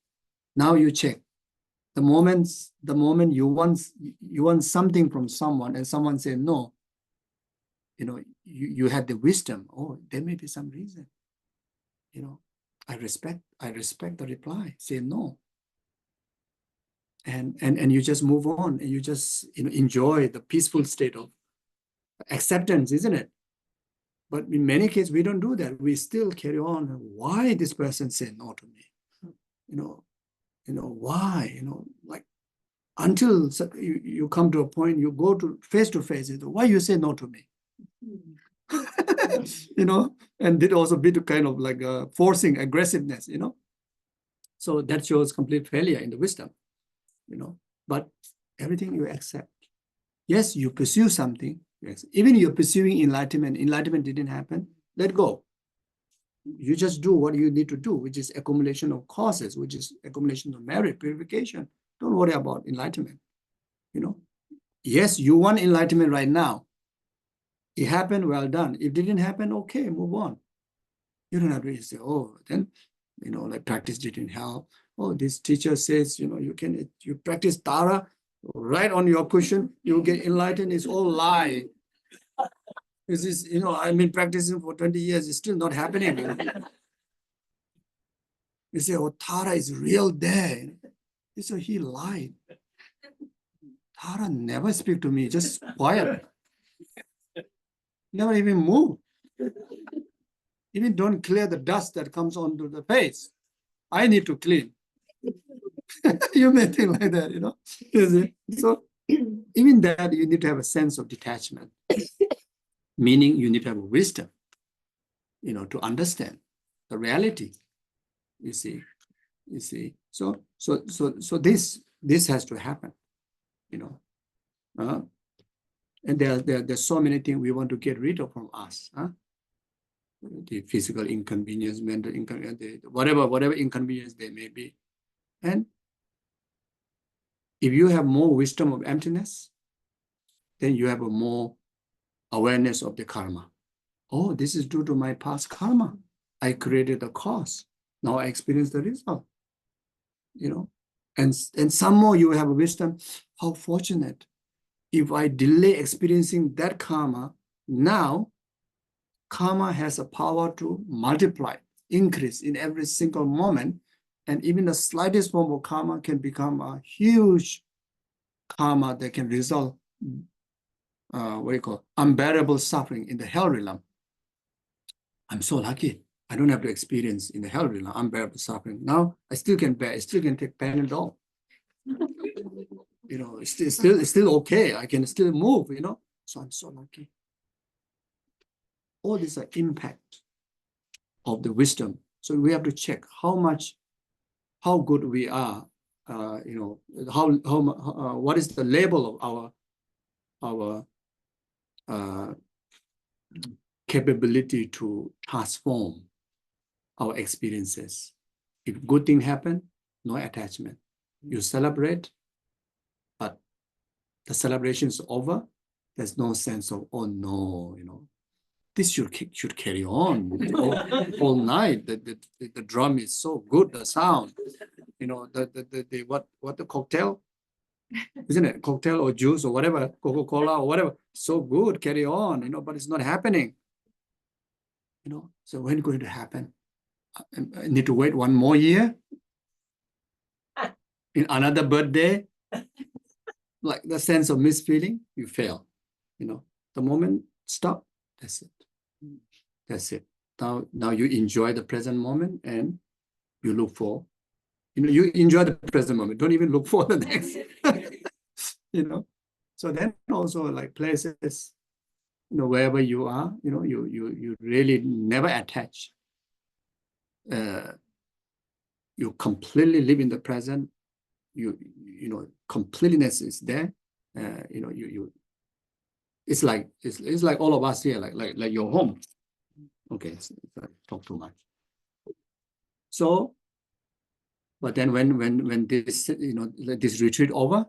Now you check. The moment you want something from someone and someone says no, you had the wisdom. Oh, there may be some reason. I respect the reply. Say no. And you just move on, and you just enjoy the peaceful state of acceptance, isn't it? But in many cases, we don't do that. We still carry on. Why this person said no to me? Why? Like until you come to a point, you go to face, why you say no to me? And did also be to kind of like forcing aggressiveness, So that shows complete failure in the wisdom, But everything you accept. Yes, you pursue something. Yes. Even you're pursuing enlightenment didn't happen. Let go. You just do what you need to do, which is accumulation of causes, which is accumulation of merit, purification. Don't worry about enlightenment. Yes, you want enlightenment right now. It happened, well done. If it didn't happen, okay, move on. You don't have to say, oh, then, like practice didn't help. Oh, this teacher says, you practice Tara, right on your cushion, you get enlightened. It's all lie. This is, I've been practicing for 20 years. It's still not happening. You say, oh, Tara is real there. So he lied. Tara never speak to me, just quiet. Never even move. Even don't clear the dust that comes onto the face. I need to clean. You may think like that, You see? So even that, you need to have a sense of detachment. Meaning you need to have wisdom, to understand the reality. You see. So this has to happen, And there's so many things we want to get rid of from us. The physical inconvenience, mental inconvenience, whatever inconvenience they may be. And if you have more wisdom of emptiness, then you have a more awareness of the karma. Oh, this is due to my past karma. I created the cause. Now I experience the result. And some more you have a wisdom. How fortunate. If I delay experiencing that karma, now karma has a power to multiply, increase in every single moment. And even the slightest form of karma can become a huge karma that can result unbearable suffering in the hell realm. I'm so lucky. I don't have to experience in the hell realm unbearable suffering. Now I still can bear, I still can take Panadol. It's still okay. I can still move, So I'm so lucky. All this is impact of the wisdom. So we have to check how good we are. What is the level of our capability to transform our experiences. If good thing happen, no attachment. You celebrate, but the celebration is over. There's no sense of, oh no, this should carry on all night. The drum is so good, the sound, what the cocktail, isn't it? Cocktail or juice or whatever, Coca-Cola or whatever, so good, carry on, but it's not happening. So when it's going to happen? I need to wait one more year? In another birthday? Like the sense of misfeeling, you fail. The moment stop, that's it. That's it. Now you enjoy the present moment and you look for, you enjoy the present moment. Don't even look for the next, So then also like places, wherever you are, you really never attach. You completely live in the present. Completeness is there. It's like all of us here, like your home. Okay, I talk too much. So, but then when this this retreat over,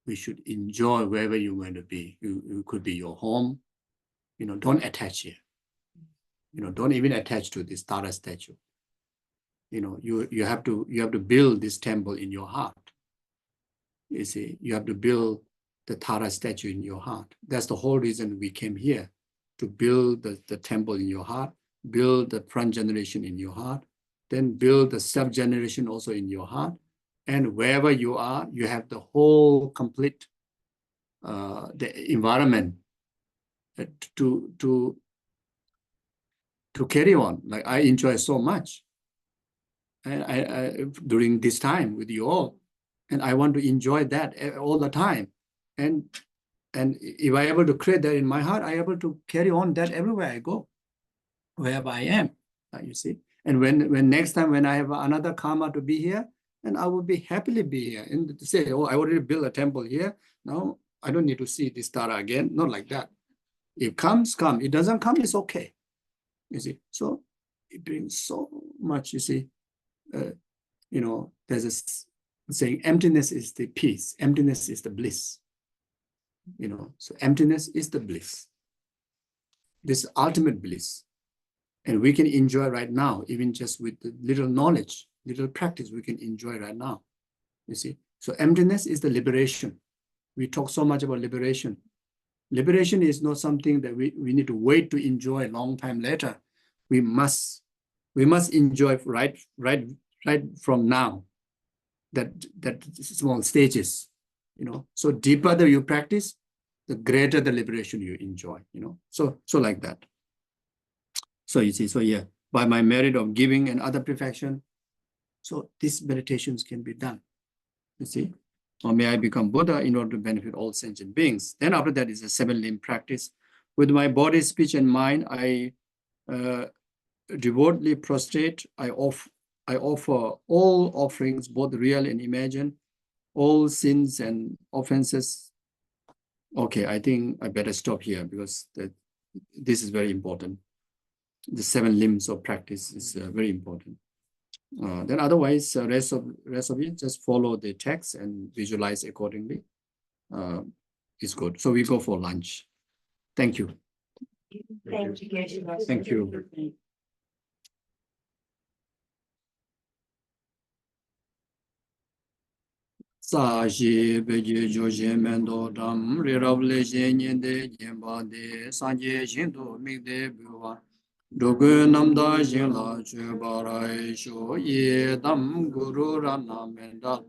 we should enjoy wherever you're going to be. You could be your home. Don't attach here. Don't even attach to this Tara statue. You have to build this temple in your heart. You see, you have to build the Tara statue in your heart. That's the whole reason we came here, to build the temple in your heart, build the front generation in your heart, then build the sub-generation also in your heart. And wherever you are, you have the whole complete the environment to carry on. Like I enjoy so much I during this time with you all. And I want to enjoy that all the time. And if I'm able to create that in my heart, I'm able to carry on that everywhere I go, wherever I am, you see. And when next time when I have another karma to be here, and I will be happily be here. And to say, oh, I already built a temple here. Now I don't need to see this Tara again. Not like that. It comes, come. It doesn't come, it's okay. You see. So it brings so much, you see. There's a saying, emptiness is the peace. Emptiness is the bliss. So emptiness is the bliss. This ultimate bliss. And we can enjoy right now, even just with the little knowledge, little practice, we can enjoy right now. You see? So emptiness is the liberation. We talk so much about liberation. Liberation is not something that we need to wait to enjoy a long time later. We must enjoy right from now, that small stages, So deeper that you practice, the greater the liberation you enjoy, So like that. So you see, so yeah, by my merit of giving and other perfection, so these meditations can be done, you see. Or may I become Buddha in order to benefit all sentient beings. Then after that is a 7-limb practice. With my body, speech, and mind, I devotedly prostrate. I offer all offerings, both real and imagined, all sins and offenses. Okay, I think I better stop here because this is very important. The 7 limbs of practice is very important. Then otherwise, rest of it, just follow the text and visualize accordingly. It's good. So we go for lunch. Thank you. Thank you, Geshe. Thank you. Sa shi pe ji jo shen men do dam ri rab le shen yin de yin ba de san je shin do mi de bu wa do gu nam da shin la chu ba ra sho ye dam guru ra na men da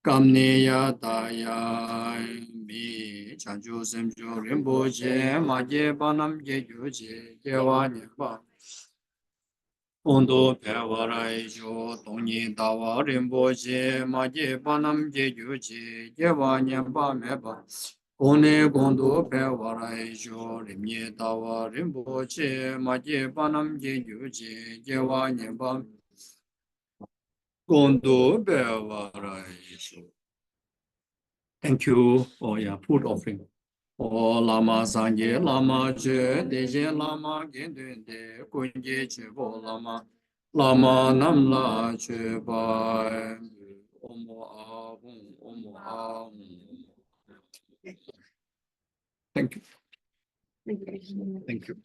kam ne ya da ya mi chan ju sem ju rim bo je ma je ba nam je ju je je wa ni ba Ondo pewarai jo tongni dawa rinpo che ma je panam je ju che je wa nyamba meba kone gondo pewarai jo rimye dawa rinpo che ma je panam je ju che je wa nyamba gondo pewarai jo. Thank you. Oh yeah, food offering. O lama sanje lama che deje lama gendun de kunje che bo lama namla che ba omo ahum Thank you. Thank you. Thank you.